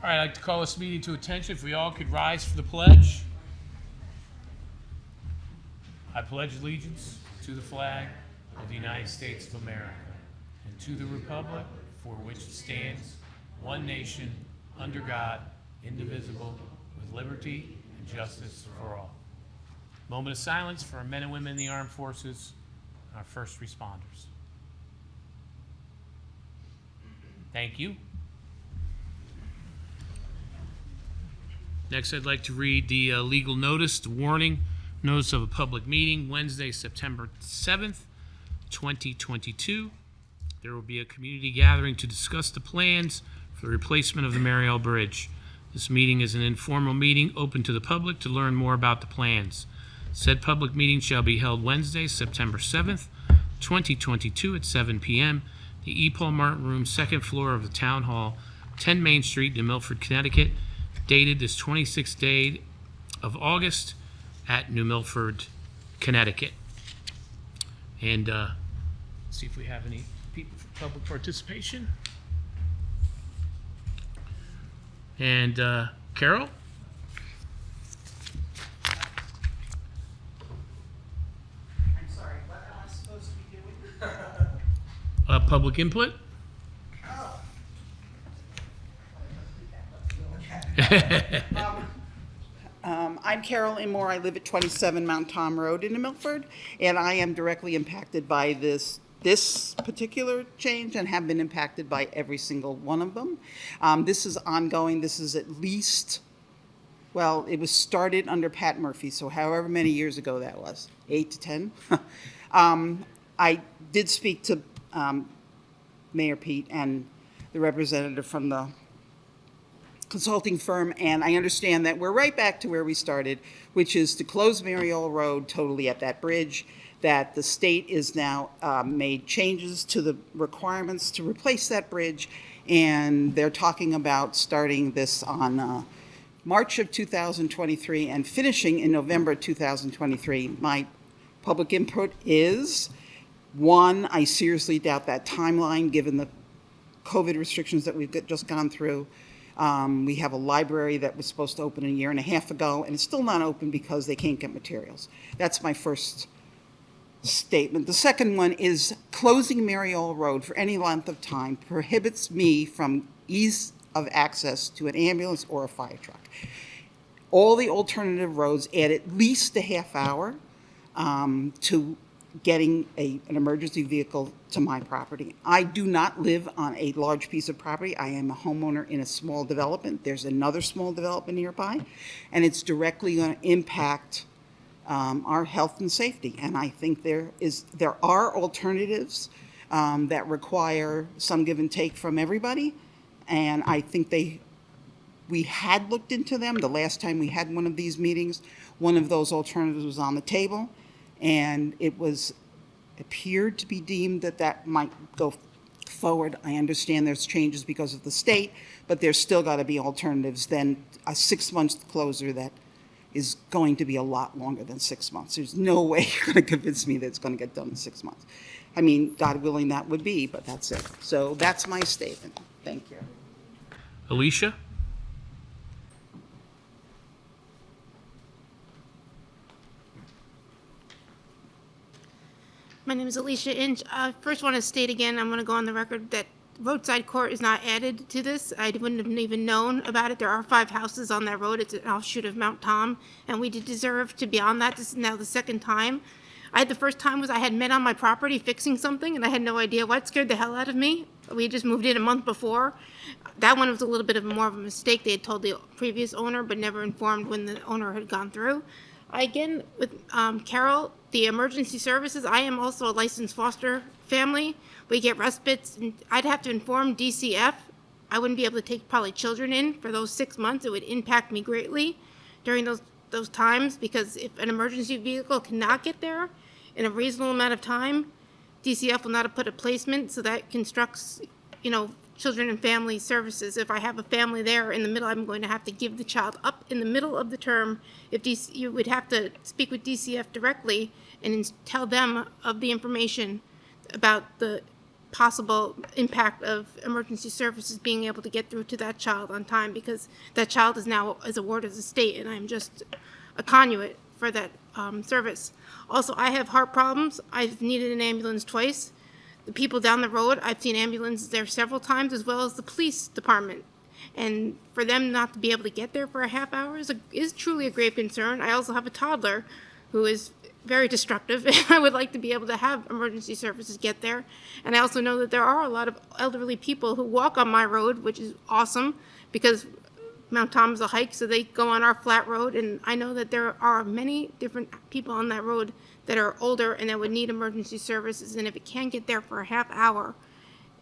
All right, I'd like to call this meeting to attention. If we all could rise for the pledge. I pledge allegiance to the flag of the United States of America and to the republic for which it stands, one nation, under God, indivisible, with liberty and justice for all. Moment of silence for our men and women in the armed forces and our first responders. Thank you. Next, I'd like to read the legal notice, the warning, notice of a public meeting, Wednesday, September 7th, 2022. There will be a community gathering to discuss the plans for the replacement of the Merryall Bridge. This meeting is an informal meeting open to the public to learn more about the plans. Said public meeting shall be held Wednesday, September 7th, 2022 at 7 p.m. The E. Paul Martin Room, second floor of the Town Hall, 10 Main Street, New Milford, Connecticut, dated this 26th day of August at New Milford, Connecticut. And see if we have any people for public participation. And Carol? I'm sorry, what am I supposed to be doing? Public input? I'm Carol Imore. I live at 27 Mount Tom Road in New Milford, and I am directly impacted by this particular change and have been impacted by every single one of them. This is ongoing. This is at least, well, it was started under Pat Murphy, so however many years ago that was, 8 to 10. I did speak to Mayor Pete and the representative from the consulting firm, and I understand that we're right back to where we started, which is to close Merryall Road totally at that bridge, that the state is now made changes to the requirements to replace that bridge, and they're talking about starting this on March of 2023 and finishing in November 2023. My public input is, one, I seriously doubt that timeline given the COVID restrictions that we've just gone through. We have a library that was supposed to open a year and a half ago, and it's still not open because they can't get materials. That's my first statement. The second one is closing Merryall Road for any length of time prohibits me from ease of access to an ambulance or a fire truck. All the alternative roads add at least a half hour to getting an emergency vehicle to my property. I do not live on a large piece of property. I am a homeowner in a small development. There's another small development nearby, and it's directly going to impact our health and safety. And I think there are alternatives that require some give and take from everybody, and I think we had looked into them. The last time we had one of these meetings, one of those alternatives was on the table, and it appeared to be deemed that might go forward. I understand there's changes because of the state, but there's still got to be alternatives than a 6-month closure that is going to be a lot longer than 6 months. There's no way you're going to convince me that it's going to get done in 6 months. I mean, God willing that would be, but that's it. So that's my statement. Thank you. Alicia? My name is Alicia Inch. First want to state again, I'm going to go on the record that roadside court is not added to this. I wouldn't have even known about it. There are 5 houses on that road. It's an offshoot of Mount Tom, and we did deserve to be on that. This is now the second time. The first time was I had men on my property fixing something, and I had no idea what. Scared the hell out of me. We had just moved in a month before. That one was a little bit of more of a mistake. They had told the previous owner, but never informed when the owner had gone through. Again, with Carol, the emergency services, I am also a licensed foster family. We get respites, and I'd have to inform DCF. I wouldn't be able to take probably children in for those 6 months. It would impact me greatly during those times, because if an emergency vehicle cannot get there in a reasonable amount of time, DCF will not have put a placement, so that constructs, children and family services. If I have a family there in the middle, I'm going to have to give the child up in the middle of the term. You would have to speak with DCF directly and tell them of the information about the possible impact of emergency services being able to get through to that child on time, because that child is now as a ward of the state, and I'm just a conduit for that service. Also, I have heart problems. I've needed an ambulance twice. The people down the road, I've seen ambulances there several times, as well as the police department. And for them not to be able to get there for a half hour is truly a grave concern. I also have a toddler who is very destructive, and I would like to be able to have emergency services get there. And I also know that there are a lot of elderly people who walk on my road, which is awesome, because Mount Tom is a hike, so they go on our flat road. And I know that there are many different people on that road that are older and that would need emergency services. And if it can't get there for a half hour,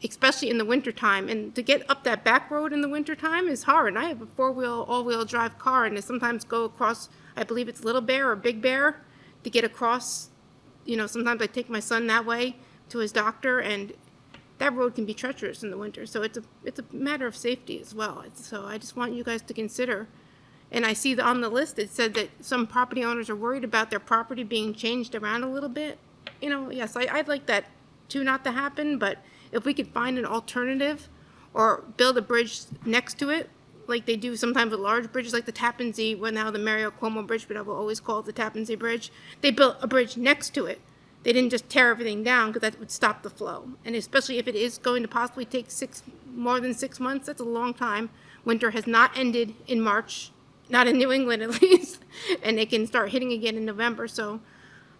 especially in the wintertime, and to get up that back road in the wintertime is hard. And I have a four-wheel, all-wheel drive car, and I sometimes go across, I believe it's Little Bear or Big Bear, to get across. Sometimes I take my son that way to his doctor, and that road can be treacherous in the winter. So it's a matter of safety as well. So I just want you guys to consider. And I see that on the list, it said that some property owners are worried about their property being changed around a little bit. Yes, I'd like that too not to happen, but if we could find an alternative or build a bridge next to it, like they do sometimes with large bridges, like the Tappan Zee, well, now the Merryall Bridge, but I will always call it the Tappan Zee Bridge. They built a bridge next to it. They didn't just tear everything down, because that would stop the flow. And especially if it is going to possibly take more than 6 months, that's a long time. Winter has not ended in March, not in New England at least, and it can start hitting again in November. So,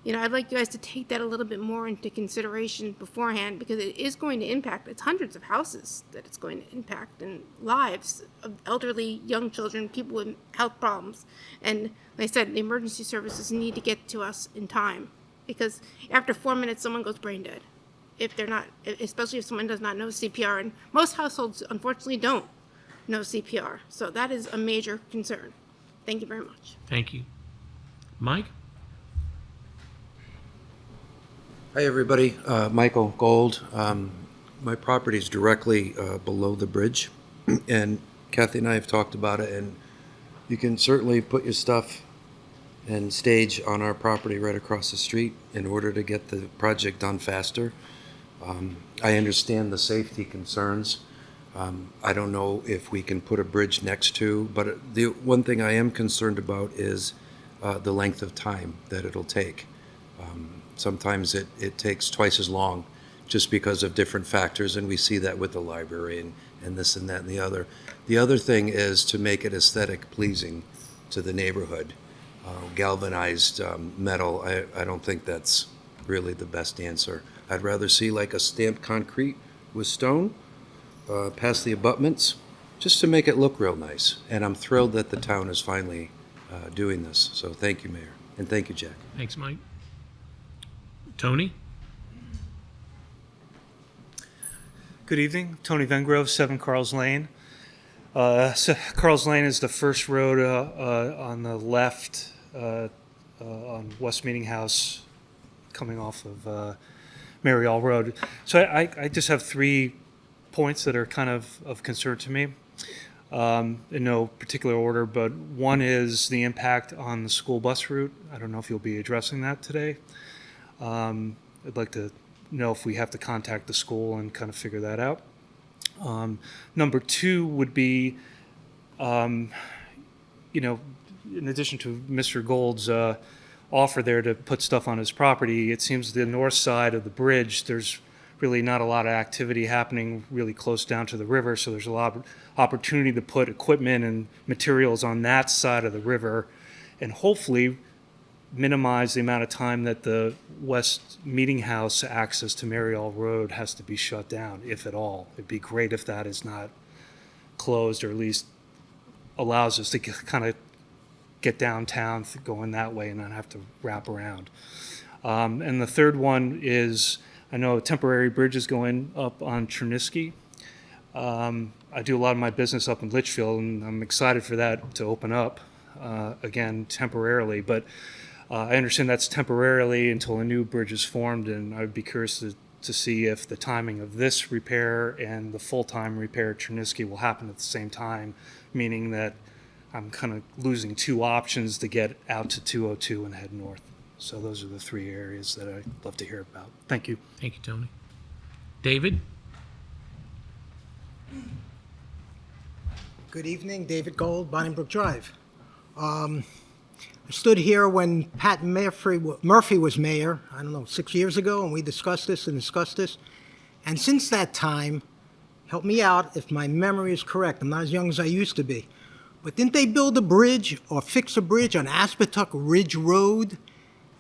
I'd like you guys to take that a little bit more into consideration beforehand, because it is going to impact, it's hundreds of houses that it's going to impact, and lives of elderly, young children, people with health problems. And like I said, the emergency services need to get to us in time, because after 4 minutes, someone goes brain dead. If they're not, especially if someone does not know CPR, and most households unfortunately don't know CPR. So that is a major concern. Thank you very much. Thank you. Mike? Hi, everybody. Michael Gold. My property is directly below the bridge, and Kathy and I have talked about it, and you can certainly put your stuff and stage on our property right across the street in order to get the project done faster. I understand the safety concerns. I don't know if we can put a bridge next to, but the one thing I am concerned about is the length of time that it'll take. Sometimes it takes twice as long just because of different factors, and we see that with the library and this and that and the other. The other thing is to make it aesthetic pleasing to the neighborhood. Galvanized metal, I don't think that's really the best answer. I'd rather see like a stamped concrete with stone past the abutments, just to make it look real nice. And I'm thrilled that the town is finally doing this. So thank you, Mayor, and thank you, Jack. Thanks, Mike. Tony? Good evening. Tony Vengrove, 7 Carl's Lane. So Carl's Lane is the first road on the left on West Meeting House coming off of Merryall Road. So I just have 3 points that are kind of concern to me, in no particular order, but one is the impact on the school bus route. I don't know if you'll be addressing that today. I'd like to know if we have to contact the school and kind of figure that out. Number 2 would be, in addition to Mr. Gold's offer there to put stuff on his property, it seems the north side of the bridge, there's really not a lot of activity happening really close down to the river, so there's a lot of opportunity to put equipment and materials on that side of the river, and hopefully minimize the amount of time that the West Meeting House access to Merryall Road has to be shut down, if at all. It'd be great if that is not closed, or at least allows us to kind of get downtown going that way and not have to wrap around. And the third one is, I know a temporary bridge is going up on Chernisky. I do a lot of my business up in Litchfield, and I'm excited for that to open up again temporarily, but I understand that's temporarily until a new bridge is formed, and I'd be curious to see if the timing of this repair and the full-time repair at Chernisky will happen at the same time, meaning that I'm kind of losing 2 options to get out to 202 and head north. So those are the 3 areas that I'd love to hear about. Thank you. Thank you, Tony. David? Good evening, David Gold, Bolingbrook Drive. I stood here when Pat Murphy was mayor, I don't know, 6 years ago, and we discussed this and discussed this. And since that time, help me out if my memory is correct, I'm not as young as I used to be, but didn't they build a bridge or fix a bridge on Aspetuck Ridge Road?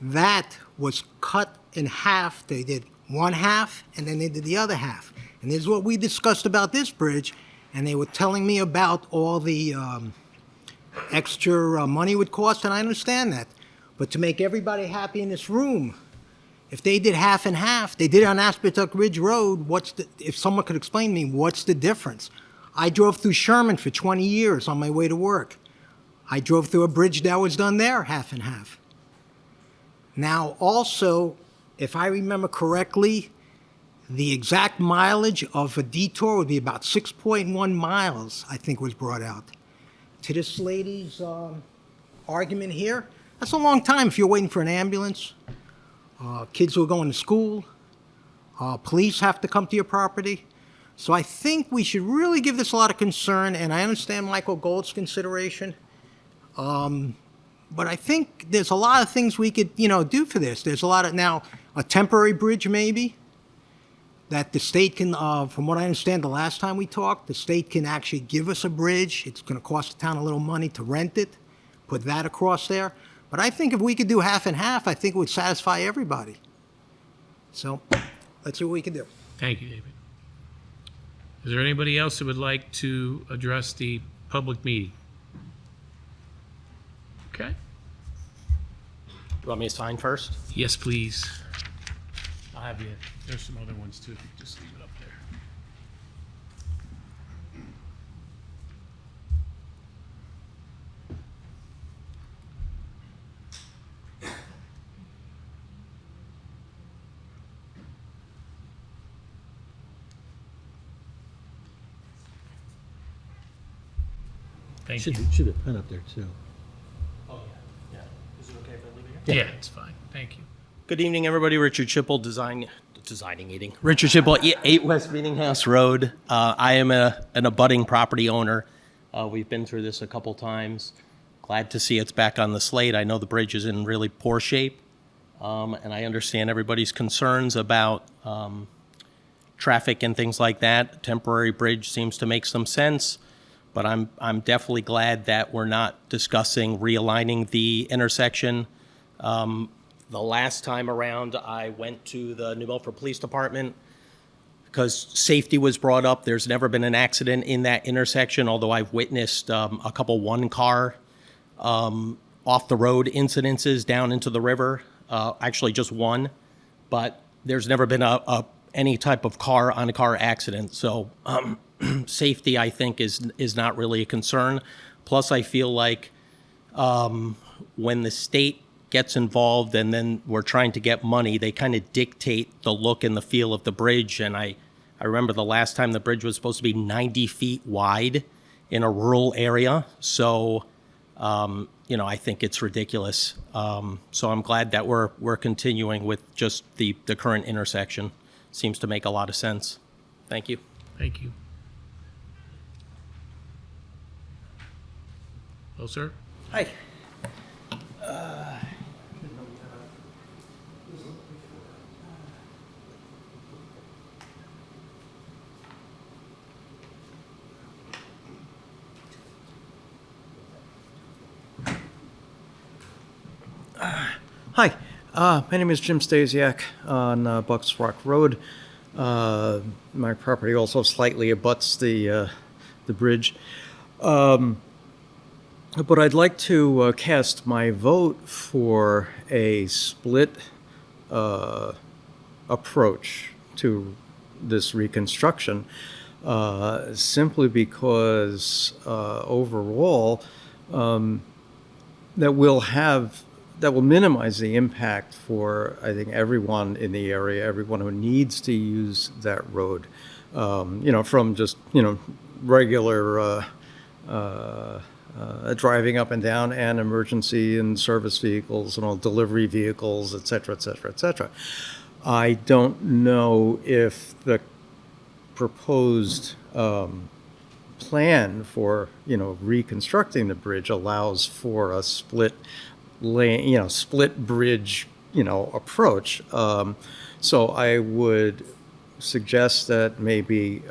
That was cut in half. They did one half, and then they did the other half. And this is what we discussed about this bridge, and they were telling me about all the extra money it would cost, and I understand that. But to make everybody happy in this room, if they did half and half, they did it on Aspetuck Ridge Road, if someone could explain to me, what's the difference? I drove through Sherman for 20 years on my way to work. I drove through a bridge that was done there, half and half. Now, also, if I remember correctly, the exact mileage of a detour would be about 6.1 miles, I think was brought out. To this lady's argument here, that's a long time if you're waiting for an ambulance. Kids who are going to school. Police have to come to your property. So I think we should really give this a lot of concern, and I understand Michael Gold's consideration. But I think there's a lot of things we could, do for this. There's a lot of, now, a temporary bridge maybe, that the state can, from what I understand the last time we talked, the state can actually give us a bridge. It's going to cost the town a little money to rent it, put that across there. But I think if we could do half and half, I think it would satisfy everybody. So let's see what we can do. Thank you, David. Is there anybody else who would like to address the public meeting? Okay. You want me to sign first? Yes, please. I'll have you. There's some other ones too, if you just leave it up there. Thank you. Should have pen up there too. Oh, yeah. Is it okay if I leave it here? Yeah, it's fine. Thank you. Good evening, everybody. Richard Chipple, Richard Chipple, 8 West Meetinghouse Road. I am an abutting property owner. We've been through this a couple times. Glad to see it's back on the slate. I know the bridge is in really poor shape, and I understand everybody's concerns about traffic and things like that. Temporary bridge seems to make some sense, but I'm definitely glad that we're not discussing realigning the intersection. The last time around, I went to the New Milford Police Department because safety was brought up. There's never been an accident in that intersection, although I've witnessed a couple one-car off the road incidences down into the river. Actually, just one, but there's never been any type of car-on-car accident. So safety, I think, is not really a concern. Plus, I feel like when the state gets involved and then we're trying to get money, they kind of dictate the look and the feel of the bridge. And I remember the last time the bridge was supposed to be 90 feet wide in a rural area. So, I think it's ridiculous. So I'm glad that we're continuing with just the current intersection. Seems to make a lot of sense. Thank you. Thank you. Hello, sir. Hi. Hi, my name is Jim Stasiak on Bucks Rock Road. My property also slightly abuts the bridge. But I'd like to cast my vote for a split approach to this reconstruction, simply because overall that will minimize the impact for, I think, everyone in the area, everyone who needs to use that road, from just, regular driving up and down and emergency and service vehicles and all delivery vehicles, et cetera, et cetera, et cetera. I don't know if the proposed plan for, reconstructing the bridge allows for a split lane, split bridge, approach. So I would suggest that maybe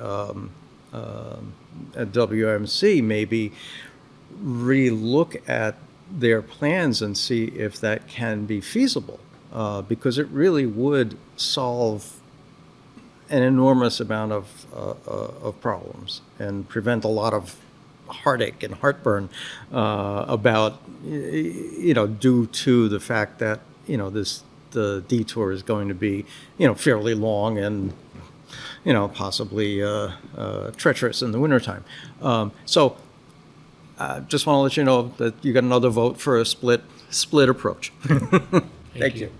at WMC maybe relook at their plans and see if that can be feasible, because it really would solve an enormous amount of problems and prevent a lot of heartache and heartburn about, due to the fact that, the detour is going to be, fairly long and, possibly treacherous in the wintertime. So just want to let you know that you got another vote for a split approach. Thank you.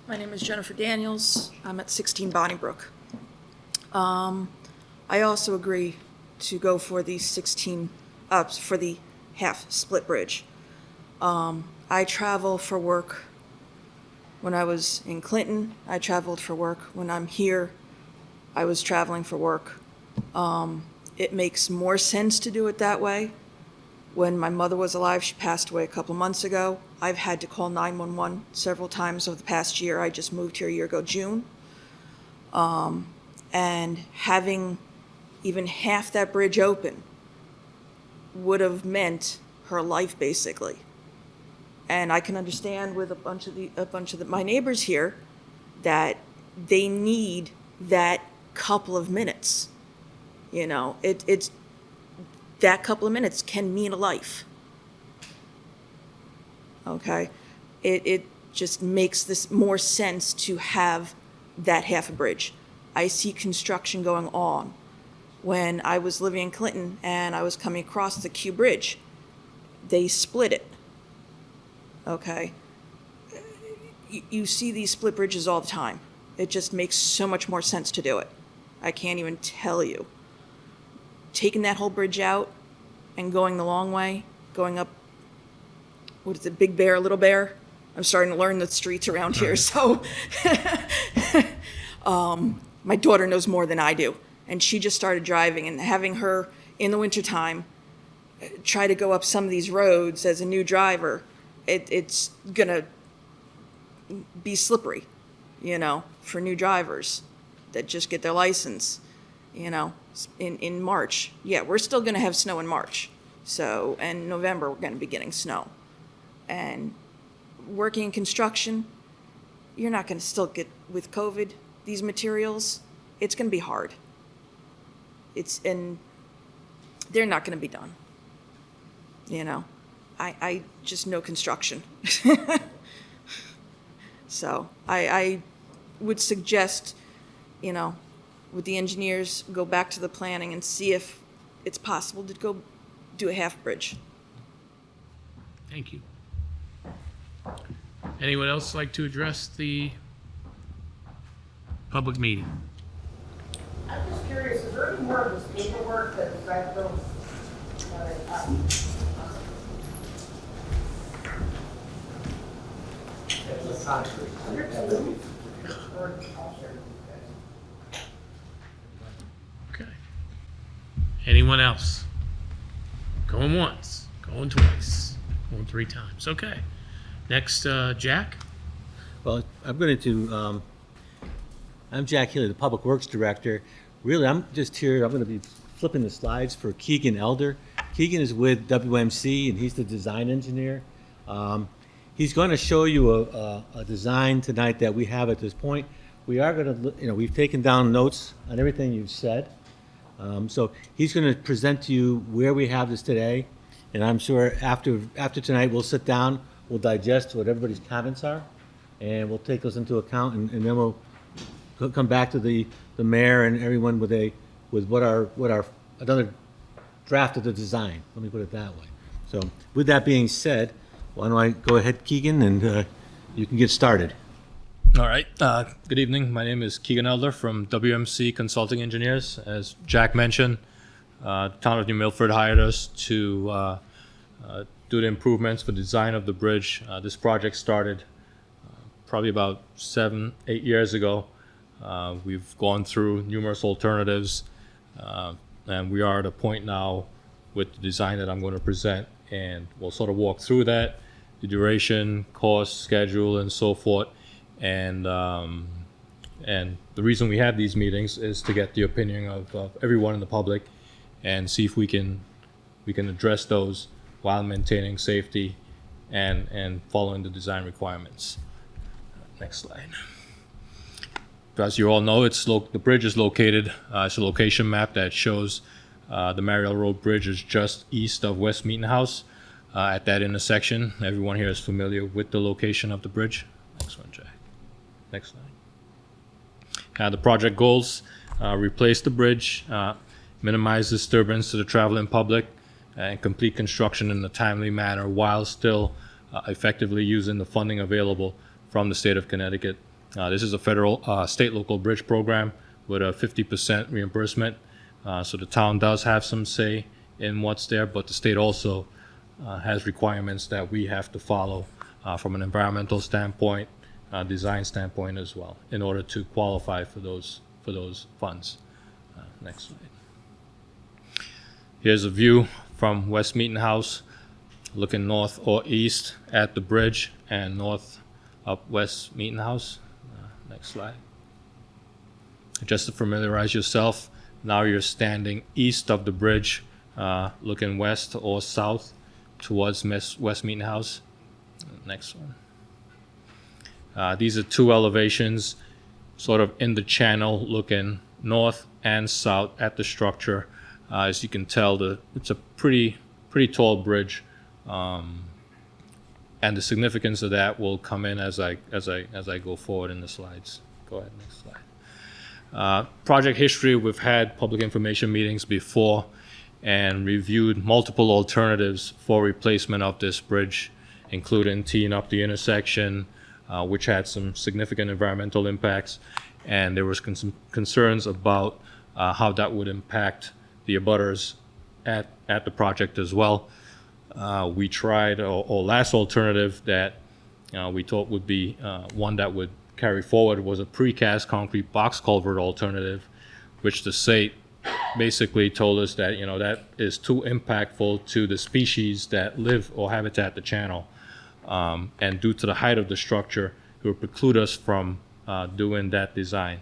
My name is Jennifer Daniels. I'm at 16 Bonnybrook. I also agree to go for the for the half split bridge. I travel for work. When I was in Clinton, I traveled for work. When I'm here, I was traveling for work. It makes more sense to do it that way. When my mother was alive, she passed away a couple months ago. I've had to call 911 several times over the past year. I just moved here a year ago, June. And having even half that bridge open would have meant her life, basically. And I can understand with a bunch of my neighbors here that they need that couple of minutes. It's that couple of minutes can mean a life. Okay? It just makes this more sense to have that half a bridge. I see construction going on. When I was living in Clinton and I was coming across the Q Bridge, they split it. Okay? You see these split bridges all the time. It just makes so much more sense to do it. I can't even tell you. Taking that whole bridge out and going the long way, going up, what is it, Big Bear, Little Bear? I'm starting to learn the streets around here, so my daughter knows more than I do. And she just started driving, and having her in the wintertime try to go up some of these roads as a new driver, it's gonna be slippery, for new drivers that just get their license, in March. Yeah, we're still gonna have snow in March. So, and November, we're gonna be getting snow. And working in construction, you're not gonna still get, with COVID, these materials, it's gonna be hard. And they're not gonna be done. I just know construction. So I would suggest, with the engineers, go back to the planning and see if it's possible to go do a half bridge. Thank you. Anyone else like to address the public meeting? I'm just curious, is there any more of this paperwork that I don't, Okay. Anyone else? Going once, going twice, going three times. Okay. Next, Jack? Well, I'm Jack Healy, the Public Works Director. Really, I'm just here, I'm going to be flipping the slides for Keegan Elder. Keegan is with WMC, and he's the design engineer. He's going to show you a design tonight that we have at this point. We are going to, we've taken down notes on everything you've said. So he's going to present to you where we have this today. And I'm sure after tonight, we'll sit down, we'll digest what everybody's comments are, and we'll take those into account, and then we'll come back to the mayor and everyone with another draft of the design. Let me put it that way. So with that being said, why don't I go ahead, Keegan, and you can get started. All right. Good evening. My name is Keegan Elder from WMC Consulting Engineers. As Jack mentioned, the town of New Milford hired us to do the improvements for the design of the bridge. This project started probably about 7-8 years ago. We've gone through numerous alternatives, and we are at a point now with the design that I'm going to present, and we'll sort of walk through that, the duration, cost, schedule, and so forth. And the reason we have these meetings is to get the opinion of everyone in the public and see if we can address those while maintaining safety and following the design requirements. Next slide. As you all know, the bridge is located, it's a location map that shows the Merryall Road Bridge is just east of West Meeting House at that intersection. Everyone here is familiar with the location of the bridge. Next one, Jack. Next slide. The project goals: replace the bridge, minimize disturbance to the traveling public, and complete construction in a timely manner while still effectively using the funding available from the state of Connecticut. This is a federal state local bridge program with a 50% reimbursement. So the town does have some say in what's there, but the state also has requirements that we have to follow from an environmental standpoint, design standpoint as well, in order to qualify for those funds. Next slide. Here's a view from West Meeting House, looking north or east at the bridge and north up West Meeting House. Next slide. Just to familiarize yourself, now you're standing east of the bridge, looking west or south towards West Meeting House. Next one. These are two elevations, sort of in the channel, looking north and south at the structure. As you can tell, it's a pretty tall bridge, and the significance of that will come in as I go forward in the slides. Go ahead, next slide. Project history: we've had public information meetings before and reviewed multiple alternatives for replacement of this bridge, including teeing up the intersection, which had some significant environmental impacts, and there was concerns about how that would impact the abutters at the project as well. We tried our last alternative that we thought would be one that would carry forward was a precast concrete box culvert alternative, which the state basically told us that that is too impactful to the species that live or habitat the channel. And due to the height of the structure, it would preclude us from doing that design.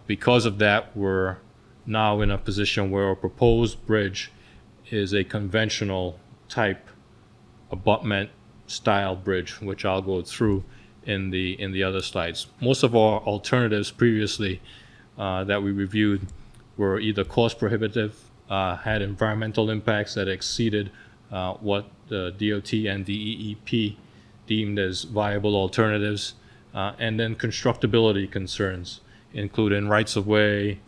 Because of that, we're now in a position where our proposed bridge is a conventional type abutment style bridge, which I'll go through in the other slides. Most of our alternatives previously that we reviewed were either cost prohibitive, had environmental impacts that exceeded what the DOT and DEEP deemed as viable alternatives, and then constructability concerns, including rights-of-way,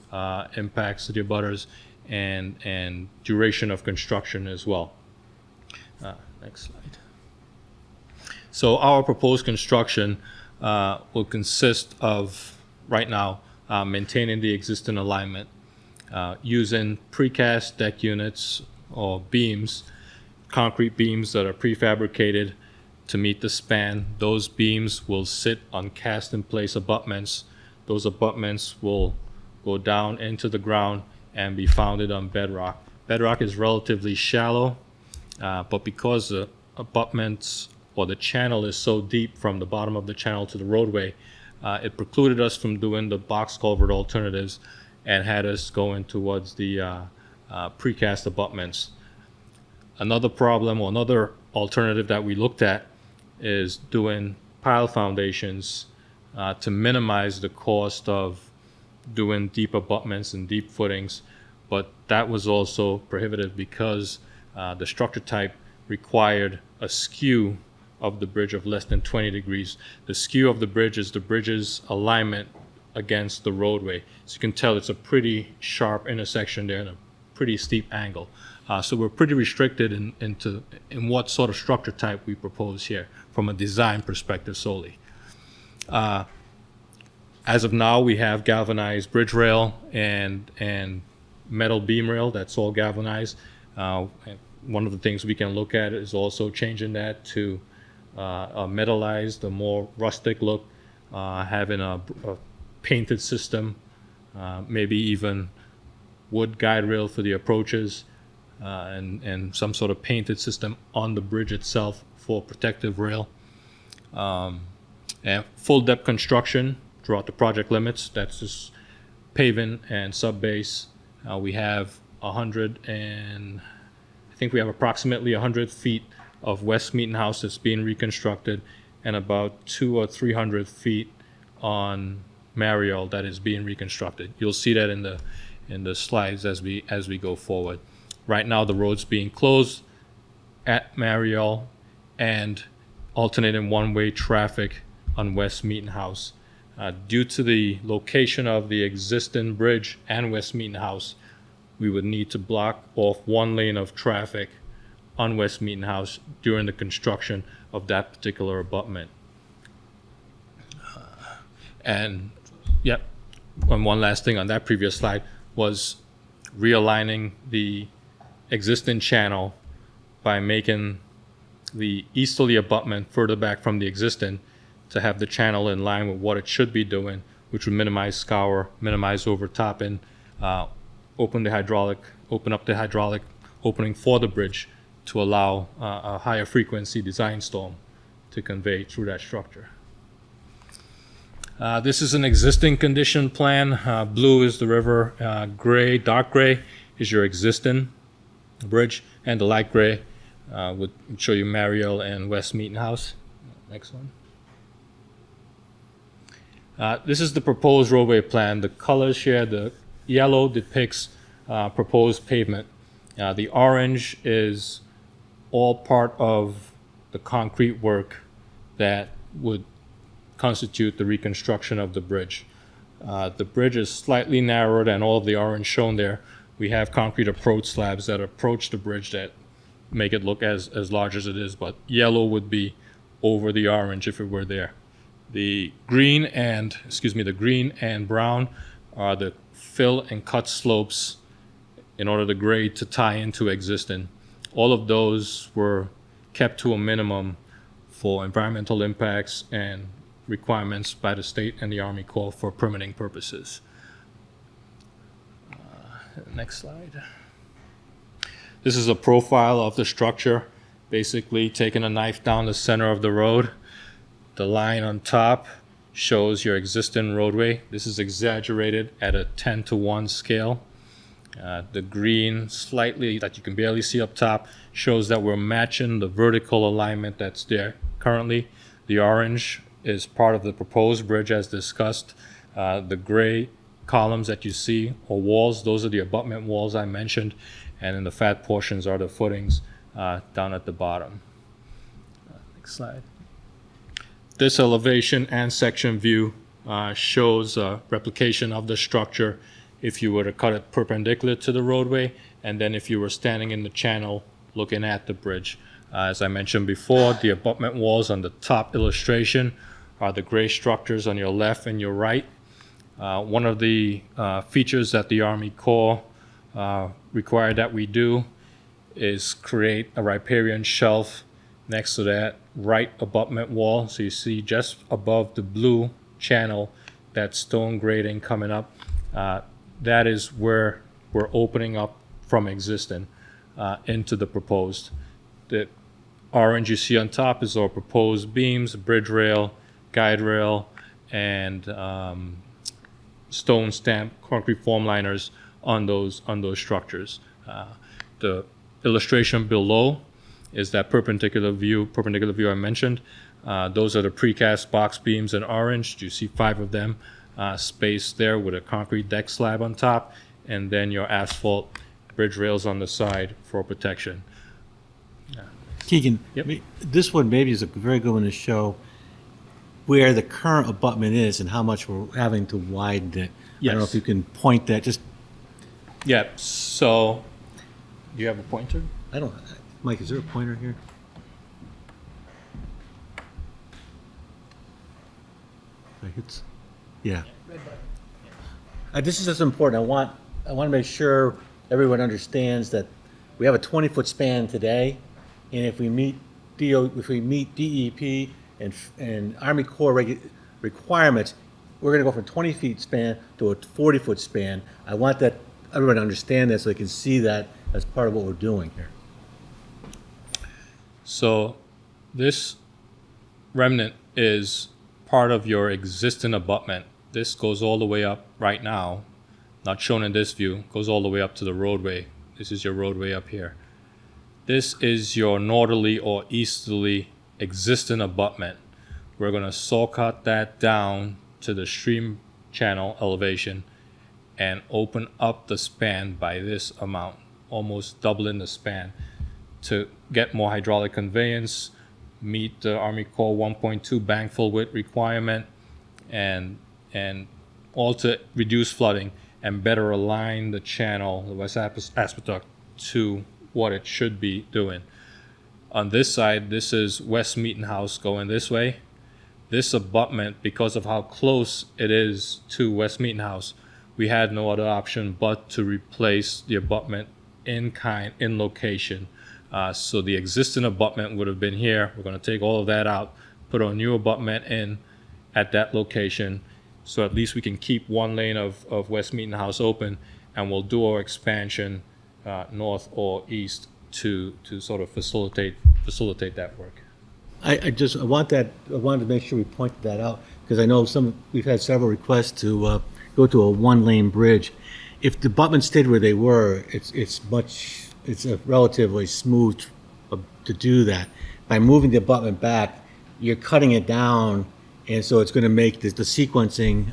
impacts to the abutters, and duration of construction as well. Next slide. So our proposed construction will consist of, right now, maintaining the existing alignment, using precast deck units or beams, concrete beams that are prefabricated to meet the span. Those beams will sit on cast-in-place abutments. Those abutments will go down into the ground and be founded on bedrock. Bedrock is relatively shallow, but because the abutments or the channel is so deep from the bottom of the channel to the roadway, it precluded us from doing the box culvert alternatives and had us going towards the precast abutments. Another problem, or another alternative that we looked at, is doing pile foundations to minimize the cost of doing deep abutments and deep footings, but that was also prohibitive because the structure type required a skew of the bridge of less than 20 degrees. The skew of the bridge is the bridge's alignment against the roadway. So you can tell it's a pretty sharp intersection there and a pretty steep angle. So we're pretty restricted in what sort of structure type we propose here from a design perspective solely. As of now, we have galvanized bridge rail and metal beam rail. That's all galvanized. One of the things we can look at is also changing that to a metallized, a more rustic look, having a painted system, maybe even wood guide rail for the approaches, and some sort of painted system on the bridge itself for protective rail. And full depth construction throughout the project limits. That's just paving and sub-base. We have I think we have approximately 100 feet of West Meeting House that's being reconstructed, and about 200 or 300 feet on Merryall that is being reconstructed. You'll see that in the slides as we go forward. Right now, the road's being closed at Merryall and alternating one-way traffic on West Meeting House. Due to the location of the existing bridge and West Meeting House, we would need to block off one lane of traffic on West Meeting House during the construction of that particular abutment. And one last thing on that previous slide was realigning the existing channel by making the easterly abutment further back from the existing to have the channel in line with what it should be doing, which would minimize scour, minimize overtopping, open up the hydraulic opening for the bridge to allow a higher frequency design storm to convey through that structure. This is an existing condition plan. Blue is the river, dark gray is your existing bridge, and the light gray would show you Merryall and West Meeting House. Next one. This is the proposed roadway plan. The colors here, the yellow depicts proposed pavement. The orange is all part of the concrete work that would constitute the reconstruction of the bridge. The bridge is slightly narrower than all of the orange shown there. We have concrete approach slabs that approach the bridge that make it look as large as it is, but yellow would be over the orange if it were there. The green and brown are the fill and cut slopes in order the grade to tie into existing. All of those were kept to a minimum for environmental impacts and requirements by the state and the Army Corps for permitting purposes. Next slide. This is a profile of the structure, basically taking a knife down the center of the road. The line on top shows your existing roadway. This is exaggerated at a 10:1 scale. The green, slightly, that you can barely see up top, shows that we're matching the vertical alignment that's there currently. The orange is part of the proposed bridge as discussed. The gray columns that you see are walls. Those are the abutment walls I mentioned. And then the fat portions are the footings down at the bottom. Next slide. This elevation and section view shows a replication of the structure if you were to cut it perpendicular to the roadway, and then if you were standing in the channel looking at the bridge. As I mentioned before, the abutment walls on the top illustration are the gray structures on your left and your right. One of the features that the Army Corps required that we do is create a riparian shelf next to that right abutment wall. So you see just above the blue channel, that stone grading coming up. That is where we're opening up from existing into the proposed. The orange you see on top is our proposed beams, bridge rail, guide rail, and stone stamp concrete form liners on those structures. The illustration below is that perpendicular view I mentioned. Those are the precast box beams in orange. You see 5 of them spaced there with a concrete deck slab on top, and then your asphalt bridge rails on the side for protection. Keegan, Yep. this one maybe is a very good one to show where the current abutment is and how much we're having to widen it. I don't know Yes. if you can point that, just Yeah, so Do you have a pointer? I don't, Mike, is there a pointer here? Yeah. This is just important. I want to make sure everyone understands that we have a 20-foot span today, and if we meet DEP and Army Corps requirements, we're going to go from 20 feet span to a 40-foot span. I want that everyone to understand that so they can see that as part of what we're doing here. So this remnant is part of your existing abutment. This goes all the way up right now, not shown in this view, goes all the way up to the roadway. This is your roadway up here. This is your northerly or easterly existing abutment. We're going to saw cut that down to the stream channel elevation and open up the span by this amount, almost doubling the span to get more hydraulic conveyance, meet the Army Corps 1.2 bank full width requirement, and all to reduce flooding and better align the channel, the West Aspetuck, to what it should be doing. On this side, this is West Meeting House going this way. This abutment, because of how close it is to West Meeting House, we had no other option but to replace the abutment in kind, in location. So the existing abutment would have been here. We're going to take all of that out, put a new abutment in at that location, so at least we can keep one lane of West Meeting House open, and we'll do our expansion north or east to sort of facilitate that work. I wanted to make sure we pointed that out, because I know we've had several requests to go to a one-lane bridge. If the abutments stayed where they were, it's a relatively smooth to do that. By moving the abutment back, you're cutting it down, and so it's going to make the sequencing.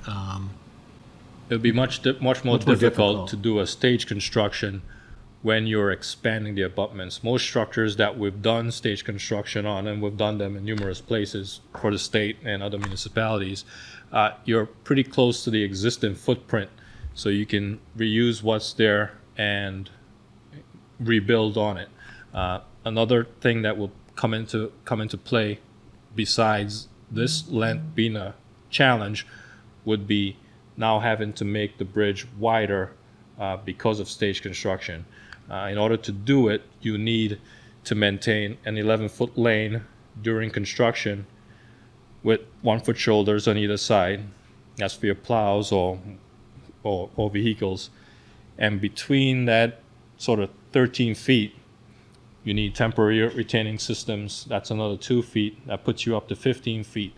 It'll be much more difficult to do a stage construction when you're expanding the abutments. Most structures that we've done stage construction on, and we've done them in numerous places for the state and other municipalities, you're pretty close to the existing footprint, so you can reuse what's there and rebuild on it. Another thing that will come into play, besides this length being a challenge, would be now having to make the bridge wider because of stage construction. In order to do it, you need to maintain an 11-foot lane during construction with 1-foot shoulders on either side. That's for your plows or vehicles. And between that sort of 13 feet, you need temporary retaining systems. That's another 2 feet. That puts you up to 15 feet.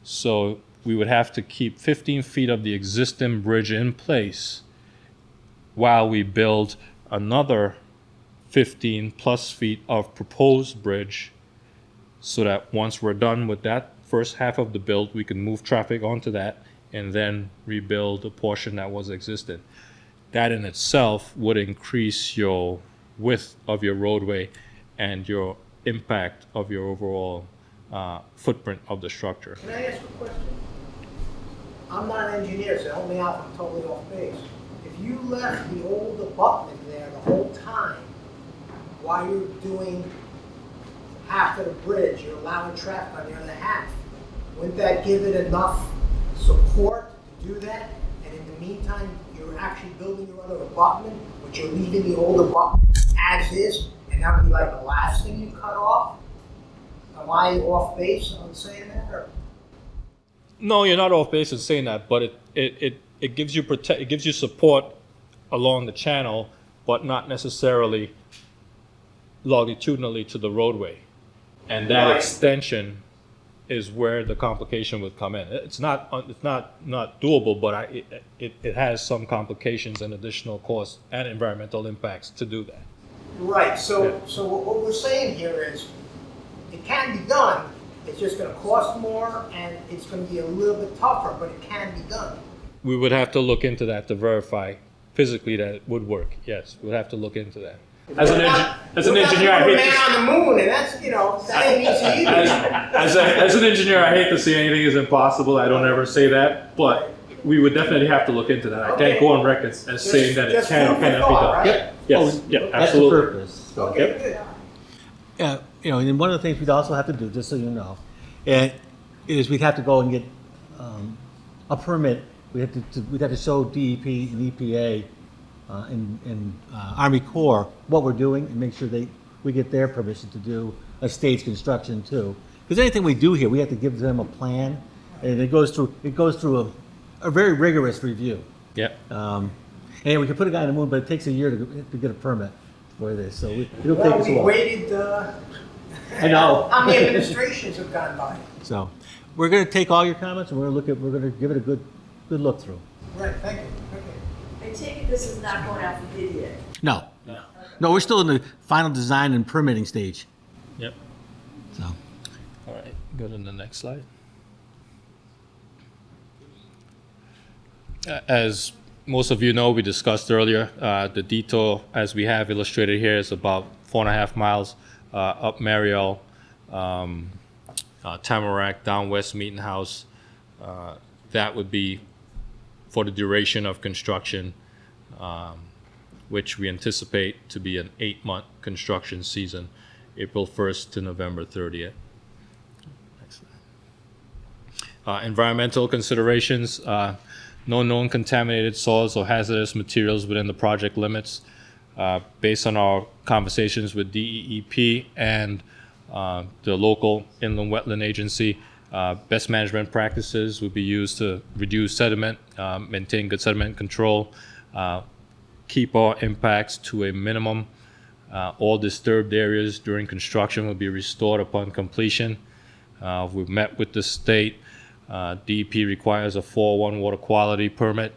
So we would have to keep 15 feet of the existing bridge in place while we build another 15 plus feet of proposed bridge, so that once we're done with that first half of the build, we can move traffic onto that and then rebuild a portion that was existing. That in itself would increase your width of your roadway and your impact of your overall footprint of the structure. Can I ask a question? I'm not an engineer, so help me out, I'm totally off base. If you left the old abutment there the whole time, while you're doing half of the bridge, you're allowing traffic on the other half, wouldn't that give it enough support to do that? And in the meantime, you're actually building your other abutment, but you're leaving the old abutment as is, and that would be like the last thing you cut off? Am I off base on saying that, or? No, you're not off base in saying that, but it gives you it gives you support along the channel, but not necessarily longitudinally to the roadway. And that extension is where the complication would come in. It's not doable, but it has some complications and additional costs and environmental impacts to do that. Right, so what we're saying here is, it can be done, it's just gonna cost more, and it's gonna be a little bit tougher, but it can be done. We would have to look into that to verify physically that it would work. Yes, we'd have to look into that. As an engineer, I hate man on the moon, and that's, that ain't easy either. as an engineer, I hate to say anything is impossible. I don't ever say that, but We would definitely have to look into that. I can't go on record as saying that it just can or food for cannot be thought, done. right? Yep. Yes, yeah, That's the absolutely. purpose. So, Okay, good. And one of the things we'd also have to do, just so you know, is we'd have to go and get a permit. We'd have to show DEP and EPA and Army Corps what we're doing and make sure we get their permission to do a stage construction too. Because anything we do here, we have to give them a plan, and it goes through a very rigorous review. Yep. And we can put a guy on the moon, but it takes a year to get a permit for this, so it'll take Well, us a we while. waited, I know. how many administrations have gone by? So, we're gonna take all your comments and we're gonna give it a good look through. Right, thank you. Okay. I take it this is not going out for bid yet? No, we're still in the final design and permitting stage, Yep. so. All right, go to the next slide. As most of you know, we discussed earlier, the detour, as we have illustrated here, is about 4.5 miles up Merryall, Tamarack, down West Meeting House. That would be for the duration of construction, which we anticipate to be an 8-month construction season, April 1st to November 30th. Environmental considerations, no known contaminated soils or hazardous materials within the project limits. Based on our conversations with DEEP and the local inland wetland agency, best management practices would be used to reduce sediment, maintain good sediment control, keep all impacts to a minimum. All disturbed areas during construction will be restored upon completion. We've met with the state. DEP requires a 401 water quality permit.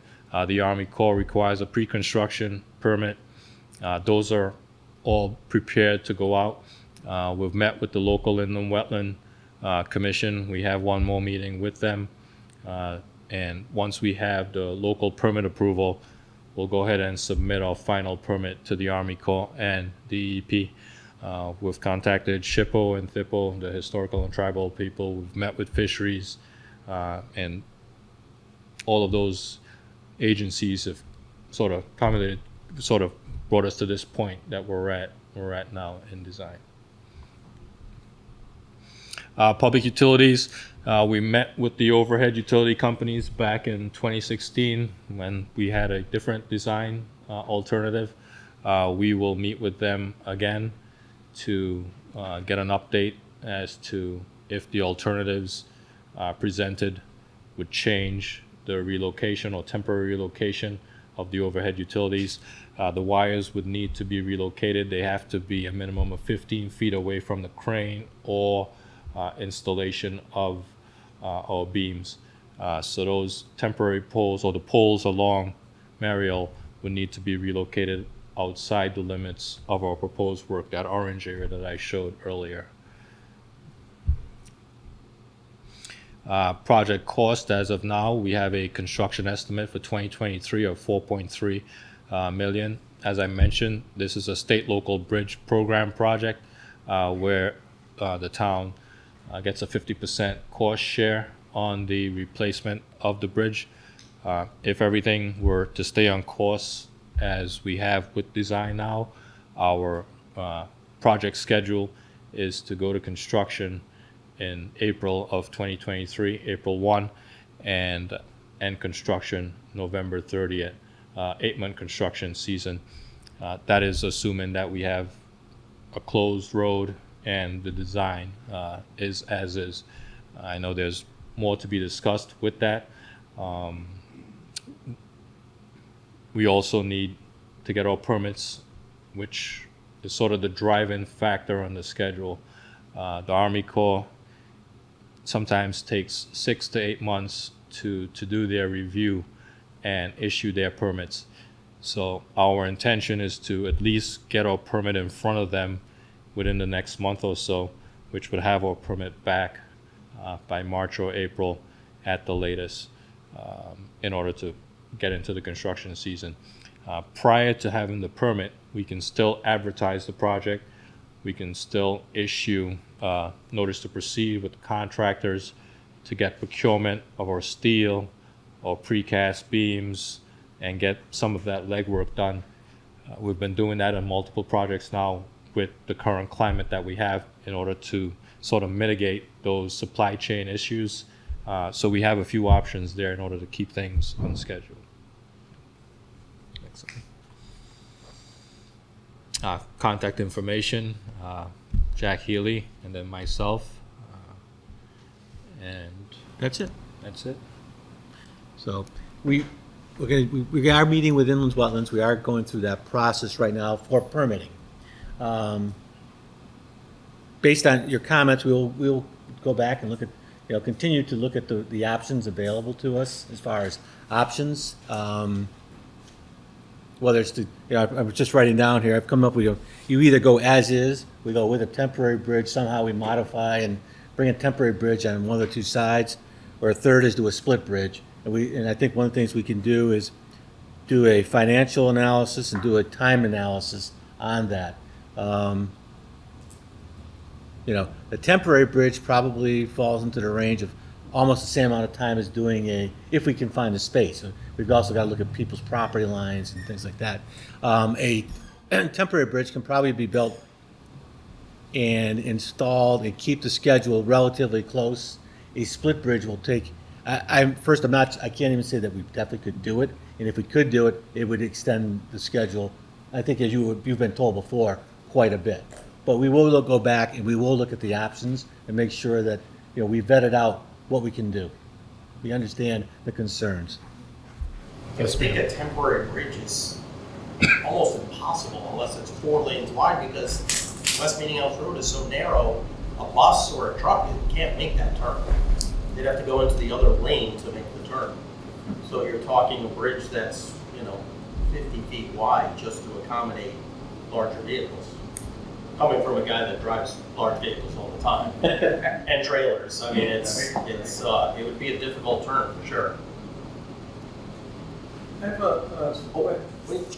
The Army Corps requires a pre-construction permit. Those are all prepared to go out. We've met with the local inland wetland commission. We have one more meeting with them. And once we have the local permit approval, we'll go ahead and submit our final permit to the Army Corps and DEP. We've contacted SHPO and THPO, the historical and tribal people. We've met with fisheries. And all of those agencies have sort of accommodated, sort of brought us to this point that we're at now in design. Public utilities, we met with the overhead utility companies back in 2016 when we had a different design alternative. We will meet with them again to get an update as to if the alternatives presented would change the relocation or temporary relocation of the overhead utilities. The wires would need to be relocated. They have to be a minimum of 15 feet away from the crane or installation of our beams. So those temporary poles or the poles along Merryall would need to be relocated outside the limits of our proposed work, that orange area that I showed earlier. Project cost as of now, we have a construction estimate for 2023 of 4.3 million. As I mentioned, this is a state local bridge program project where the town gets a 50% cost share on the replacement of the bridge. If everything were to stay on course as we have with design now, our project schedule is to go to construction in April of 2023, April 1, and end construction November 30th, 8-month construction season. That is assuming that we have a closed road and the design is as is. I know there's more to be discussed with that. We also need to get our permits, which is sort of the driving factor on the schedule. The Army Corps sometimes takes 6 to 8 months to do their review and issue their permits. So our intention is to at least get our permit in front of them within the next month or so, which would have our permit back by March or April at the latest in order to get into the construction season. Prior to having the permit, we can still advertise the project. We can still issue notice to proceed with the contractors to get procurement of our steel, or precast beams and get some of that legwork done. We've been doing that on multiple projects now with the current climate that we have in order to sort of mitigate those supply chain issues. So we have a few options there in order to keep things on schedule. Contact information, Jack Healy, and then myself. And That's it. that's it. So we are meeting with Inland Wetlands. We are going through that process right now for permitting. Based on your comments, we'll go back and look at, continue to look at the options available to us as far as options. Whether it's I was just writing down here, I've come up with, you either go as is, we go with a temporary bridge, somehow we modify and bring a temporary bridge on one of the two sides, or a third is do a split bridge. And I think one of the things we can do is do a financial analysis and do a time analysis on that. The temporary bridge probably falls into the range of almost the same amount of time as doing if we can find the space. We've also got to look at people's property lines and things like that. A temporary bridge can probably be built and installed and keep the schedule relatively close. A split bridge will take, I can't even say that we definitely could do it. And if we could do it, it would extend the schedule, I think, as you've been told before, quite a bit. But we will go back and we will look at the options and make sure that, we vetted out what we can do. We understand the concerns. To speak a temporary bridge is almost impossible unless it's 4 lanes wide, because West Meeting House Road is so narrow, a bus or a truck can't make that turn. They'd have to go into the other lane to make the turn. So you're talking a bridge that's, 50 feet wide just to accommodate larger vehicles. Coming from a guy that drives large vehicles all the time and trailers, I mean, it would be a difficult turn for sure. I have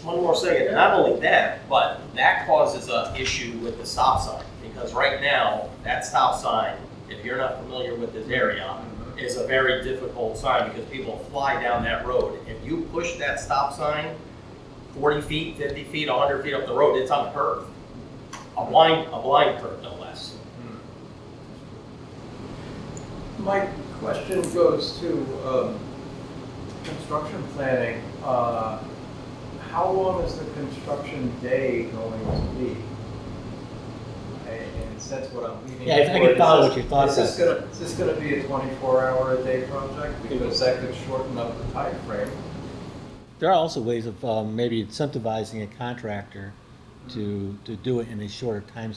One more second. Not only that, but that causes an issue with the stop sign, because right now that stop sign, if you're not familiar with this area, is a very difficult sign because people fly down that road. If you push that stop sign 40 feet, 50 feet, 100 feet up the road, it's on the curve. A blind curve, no less. My question goes to construction planning. How long is the construction day going to be? And that's what I'm leaning Yeah, I can follow what your thoughts are. Is this going to be a 24-hour-a-day project? Because that could shorten up the time frame. There are also ways of maybe incentivizing a contractor to do it in a shorter time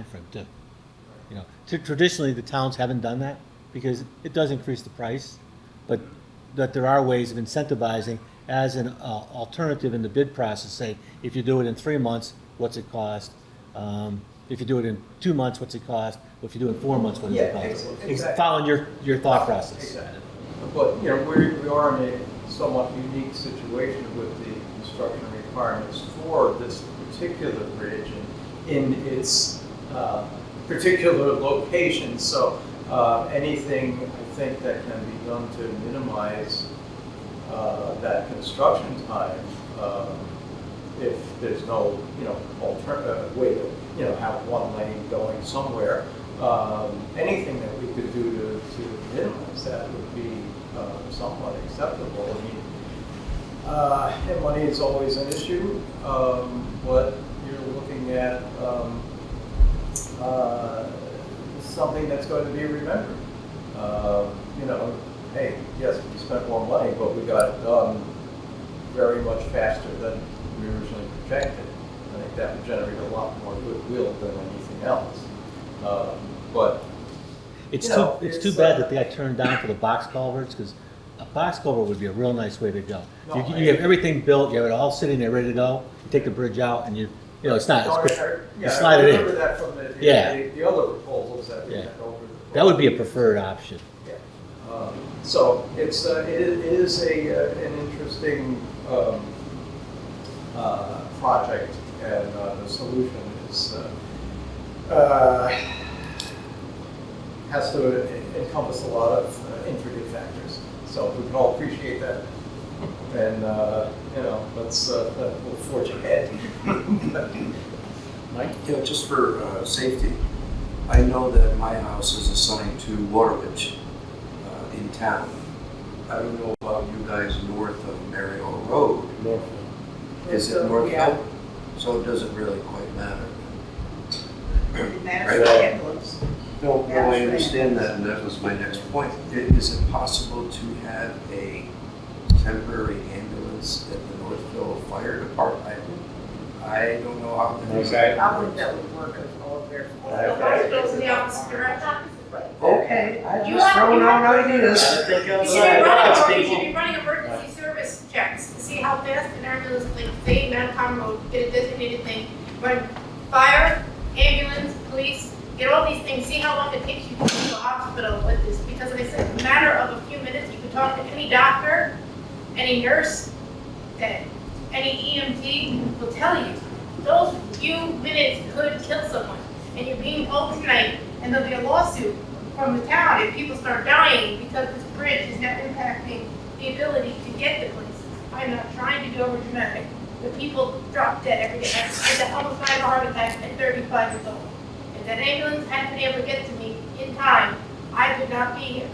frame too. Traditionally the towns haven't done that because it does increase the price, but that there are ways of incentivizing as an alternative in the bid process. Say, if you do it in 3 months, what's it cost? If you do it in 2 months, what's it cost? If you do it in 4 months, what does it cost? Exactly. Following your thought process. Exactly. But we are in a somewhat unique situation with the construction requirements for this particular bridge in its particular location. So anything I think that can be done to minimize that construction time, if there's no alternative way to have one lane going somewhere, anything that we could do to minimize that would be somewhat acceptable. I mean, and money is always an issue, but you're looking at something that's going to be remembered. Hey, yes, we spent more money, but we got it done very much faster than we originally projected. I think that would generate a lot more goodwill than anything else. But It's too bad that they got turned down for the box culverts, because a box culvert would be a real nice way to go. No, You have everything built, you have it all sitting there ready to go, you take the bridge out and you slide it in. I remember that from the other proposals that we had over the. That would be a preferred option. Yeah. So it is an interesting project, and the solution is has to encompass a lot of intricate factors. So if we can all appreciate that, then, let's we'll forge ahead. Mike? Yeah, just for safety, I know that my house is assigned to Waterwich in town. I don't know about you guys north of Merryall Road. Is it Northfield? Yeah. So it doesn't really quite matter. That's Right. the ambulance. No, I understand that, and that was my next point. Is it possible to have a temporary ambulance at the Northfield Fire Department? I don't know how that is. I don't think that would work as all of their. Goes in the opposite direction. Okay, I You just want- throwing you out want- ideas. You should be running emergency service checks to see how fast an ambulance, like, say, Mount Tom Road, get a designated thing. Run fire, ambulance, police, get all these things, see how long it takes you to go to the hospital with this. Because like I said, in a matter of a few minutes, you can talk to any doctor, any nurse, any EMT will tell you. Those few minutes could kill someone. And you're being told tonight, and there'll be a lawsuit from the town if people start dying because this bridge is now impacting the ability to get to places. I'm not trying to be over dramatic, but people drop dead every day. I almost died of a heart attack at 35 years old. If that ambulance hadn't been able to get to me in time, I would not be here.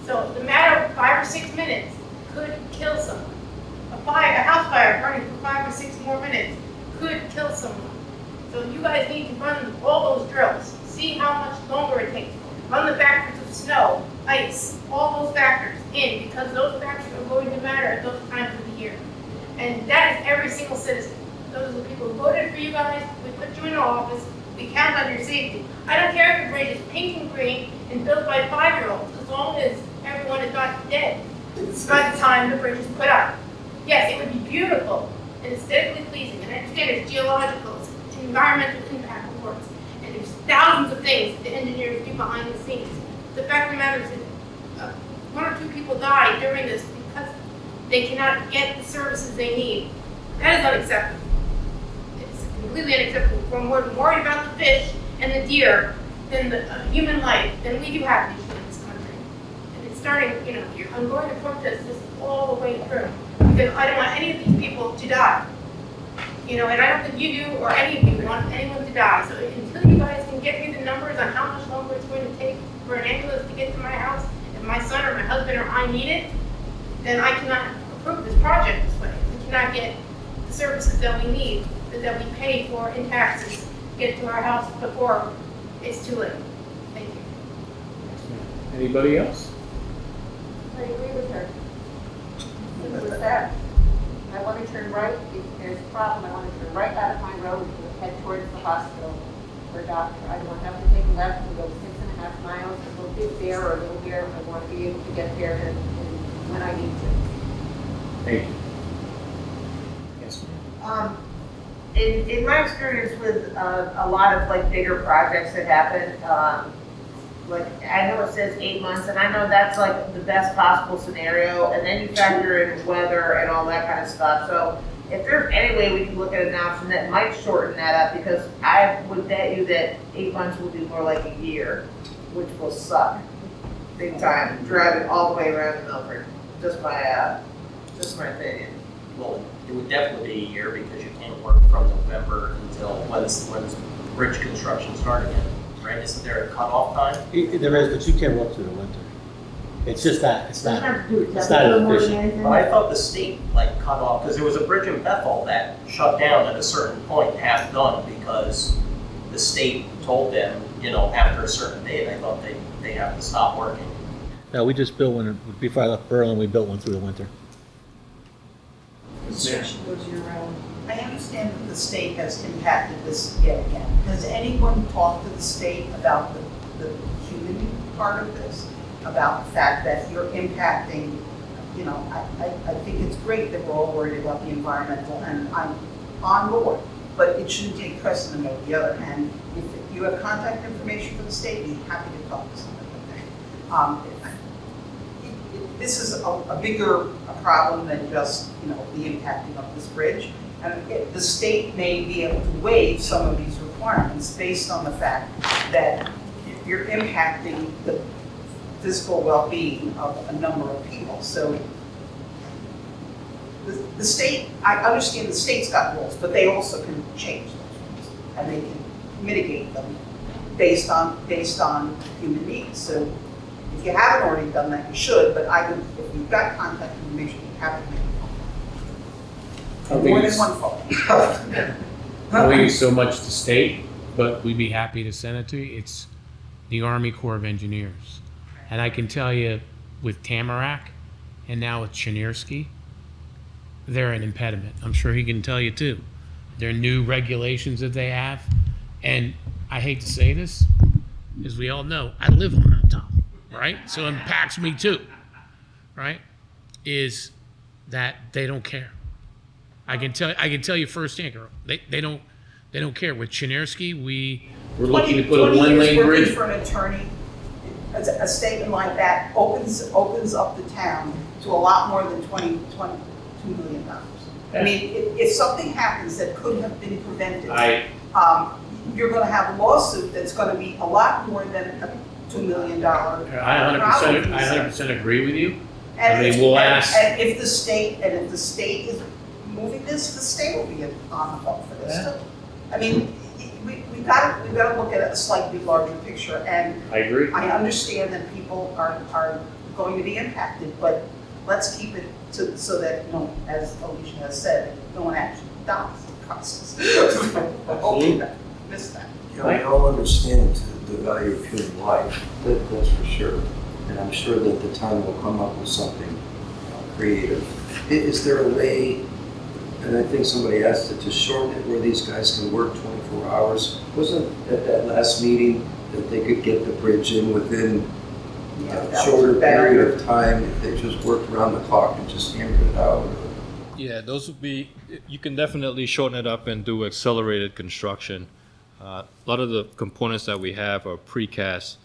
So the matter of 5 or 6 minutes could kill someone. A house fire burning for 5 or 6 more minutes could kill someone. So you guys need to run all those drills. See how much longer it takes. Run the factors of snow, ice, all those factors in, because those factors are going to matter at those times of the year. And that is every single citizen. Those are the people who voted for you guys. We put you in office. We count on your safety. I don't care if the bridge is pink and green and built by 5-year-olds, as long as everyone is not dead by the time the bridge is put up. Yes, it would be beautiful and aesthetically pleasing, and I understand it's geological, it's environmental impact reports, and there's thousands of things that the engineers do behind the scenes. The fact of the matter is that 1 or 2 people die during this because they cannot get the services they need. That is unacceptable. It's completely unacceptable. We're more worried about the fish and the deer than the human life than we do have these in this country. And it's starting, I'm going to protest this all the way through because I don't want any of these people to die. And I don't think you do or any of you want anyone to die. So until you guys can get me the numbers on how much longer it's going to take for an ambulance to get to my house, if my son or my husband or I need it, then I cannot approve this project this way. We cannot get the services that we need, that we pay for in taxes, get to our house before it's too late. Thank you. Anybody else? I agree with her. Simple as that. I want to turn right, if there's a problem, I want to turn right out of my road and head towards the hospital or doctor. I don't have to take a left and go 6.5 miles, a little bit there or a little here. I want to be able to get there and when I need to. Thank you. Yes. In my experience with a lot of like bigger projects that happen, like I know it says 8 months, and I know that's like the best possible scenario, and then you factor in weather and all that kind of stuff. So if there's any way we can look at an option that might shorten that up, because I would bet you that 8 months will be more like a year, which will suck big time, driving all the way around to Milford. Just my opinion. Well, it would definitely be a year because you can't work from November until when's bridge construction start again, right? Isn't there a cutoff time? There is, but you can't work through the winter. It's just that, it's Doesn't not, have to do with it's that, not more than efficient. anything. But I thought the state cut off, because there was a bridge in Bethel that shut down at a certain point, half done, because the state told them, after a certain date, I thought they have to stop working. No, we just built one, before I left Berlin, we built one through the winter. Construction goes year-round. I understand that the state has impacted this yet again. Has anyone talked to the state about the human part of this? About the fact that you're impacting, I think it's great that we're all worried about the environmental, and I'm on board, but it shouldn't take precedent over the other. And if you have contact information for the state, be happy to talk to somebody. This is a bigger problem than just, the impacting of this bridge. And the state may be able to waive some of these requirements based on the fact that you're impacting the physical well-being of a number of people. So the state, I understand the state's got rules, but they also can change those rules, and they can mitigate them based on human needs. So if you haven't already done that, you should, but I would, if you've got contact information, you have to make a phone call. More than one phone. I don't use so much the state, but we'd be happy to send it to you. It's the Army Corps of Engineers. And I can tell you with Tamarack and now with Chenersky, they're an impediment. I'm sure he can tell you too. There are new regulations that they have. And I hate to say this, as we all know, I live on Mount Tom, right? So it impacts me too, right? Is that they don't care. I can tell you firsthand, girl. They don't care. With Chenersky, we're looking to put a 20 years one-lane working bridge. for an attorney, a statement like that opens up the town to a lot more than $22 million. I mean, if something happens that could have been prevented, you're going to have a lawsuit that's going to be a lot more than a $2 million. I 100% agree with you. And I mean, we'll ask. And if the state is moving this, the state will be on the hook for this too. I mean, we've got to look at a slightly larger picture. And I agree. I understand that people are going to be impacted, but let's keep it so that, as Alicia has said, no one actually dies in the process. I hope you missed that. Yeah, we all understand the value of human life, that's for sure. And I'm sure that the town will come up with something creative. Is there a way, and I think somebody asked it, to shorten it where these guys can work 24 hours? Wasn't at that last meeting that they could get the bridge in within a shorter period of time if they just worked around the clock and just hammered it out? Yeah, those would be, you can definitely shorten it up and do accelerated construction. A lot of the components that we have are precast.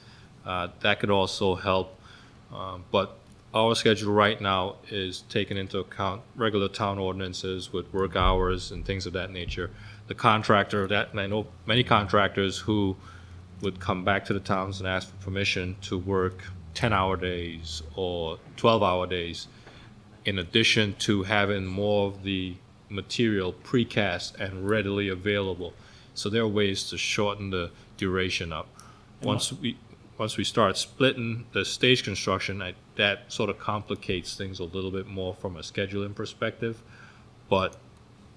That could also help. But our schedule right now is taking into account regular town ordinances with work hours and things of that nature. The contractor, and I know many contractors who would come back to the towns and ask for permission to work 10-hour days or 12-hour days, in addition to having more of the material precast and readily available. So there are ways to shorten the duration up. Once we start splitting the stage construction, that sort of complicates things a little bit more from a scheduling perspective. But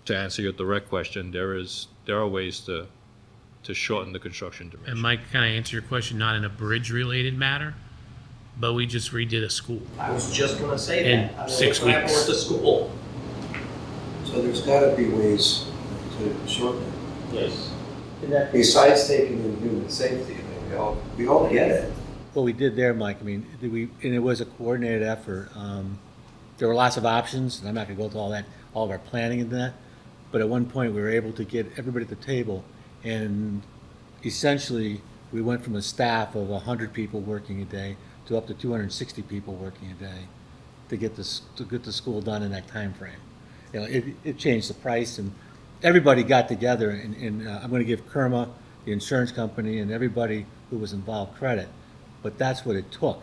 to answer your direct question, there are ways to shorten the construction duration. And Mike, can I answer your question not in a bridge-related matter, but we just redid a school. I was just gonna say In that. I mean, 6 what's happening weeks. with the school? So there's gotta be ways to shorten it. Yes. Besides taking in human safety, I mean, we all get it. What we did there, Mike, I mean, and it was a coordinated effort. There were lots of options, and I'm not gonna go into all of our planning and that, but at one point, we were able to get everybody at the table, and essentially, we went from a staff of 100 people working a day to up to 260 people working a day to get the school done in that time frame. You know, it changed the price, and everybody got together, and I'm gonna give Kerma, the insurance company, and everybody who was involved credit, but that's what it took.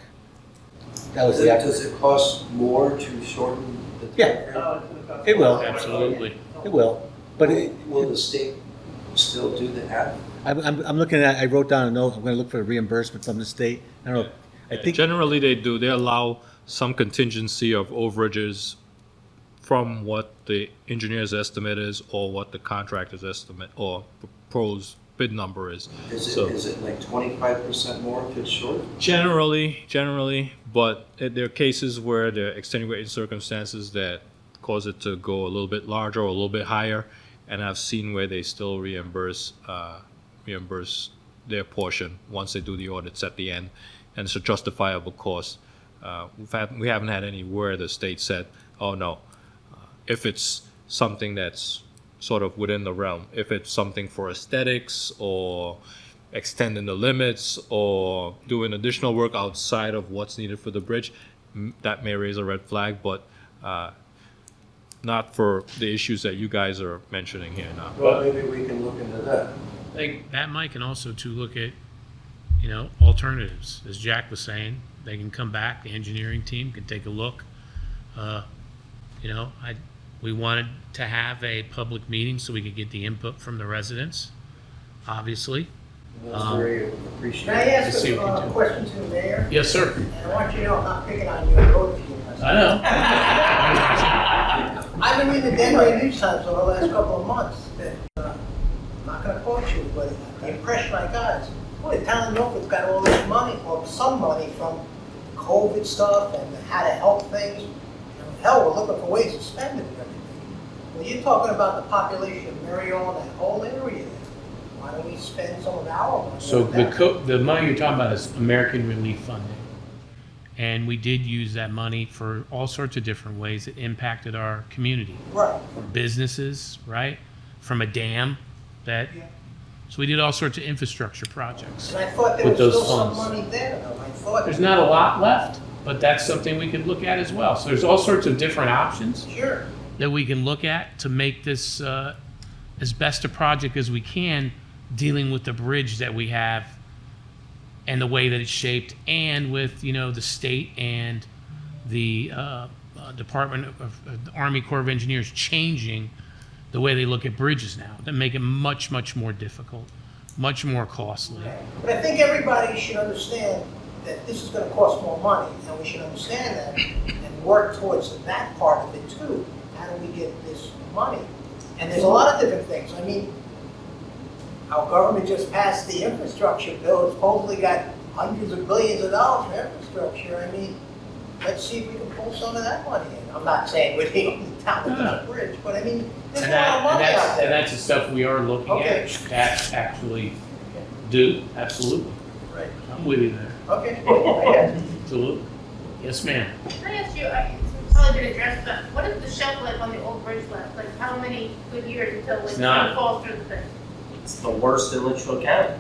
That was the effort. Does it cost more to shorten the time Yeah. frame? It will. Absolutely. It will, but Will the state still do the half? I'm looking at, I wrote down a note, I'm gonna look for a reimbursement from the state. I don't know, I think, Generally, they do. They allow some contingency of overages from what the engineer's estimate is or what the contractor's estimate or proposed bid number is. Is So- it like 25% more if it's short? Generally, but there are cases where there are extenuating circumstances that cause it to go a little bit larger or a little bit higher, and I've seen where they still reimburse their portion once they do the audits at the end, and it's a justifiable cost. We haven't had any where the state said, "Oh no," if it's something that's sort of within the realm. If it's something for aesthetics or extending the limits or doing additional work outside of what's needed for the bridge, that may raise a red flag, but not for the issues that you guys are mentioning here now. Well, maybe we can look into that. Like that, Mike, and also to look at alternatives. As Jack was saying, they can come back, the engineering team can take a look. We wanted to have a public meeting so we could get the input from the residents, obviously. That's very Can I appreciated. ask see what we can a do. question to the mayor? Yes, sir. And I want you to know I'm not picking on you, I voted for you. I know. I've been reading the Denver News Times over the last couple of months that, I'm not gonna quote you, but the impression I got is, boy, the town of Milford's got all this money, or some money from COVID stuff and how to help things. Hell, we're looking for ways to spend it and everything. Well, you're talking about the population of Merryall and that whole area. Why don't we spend some of our money? So on that? the money you're talking about is American Relief Funding. And we did use that money for all sorts of different ways that impacted our community. Right. Businesses, right? From a dam that, so we did all sorts of infrastructure projects. And I thought there with was those still some funds. money there, though. I thought. There's not a lot left, but that's something we could look at as well. So there's all sorts of different options Sure. that we can look at to make this as best a project as we can, dealing with the bridge that we have and the way that it's shaped, and with the state and the Department of the Army Corps of Engineers changing the way they look at bridges now, that make it much, much more difficult, much more costly. But I think everybody should understand that this is gonna cost more money, and we should understand that and work towards that part of it too. How do we get this money? And there's a lot of different things. I mean, our government just passed the infrastructure bill. It's supposedly got hundreds of billions of dollars for infrastructure. I mean, let's see if we can pull some of that money in. I'm not saying we're the only town with a bridge, but I mean, there's a lot of money out And there. that's the stuff we are looking Okay. at actually do, absolutely. Right. I'm with you there, Okay. I got you. absolutely. Yes, ma'am. Can I ask you, it's probably been addressed, but what is the shelf life on the old bridge left? Like, how many good years until It's it not- falls through the thing? It's the worst in Litchfield County.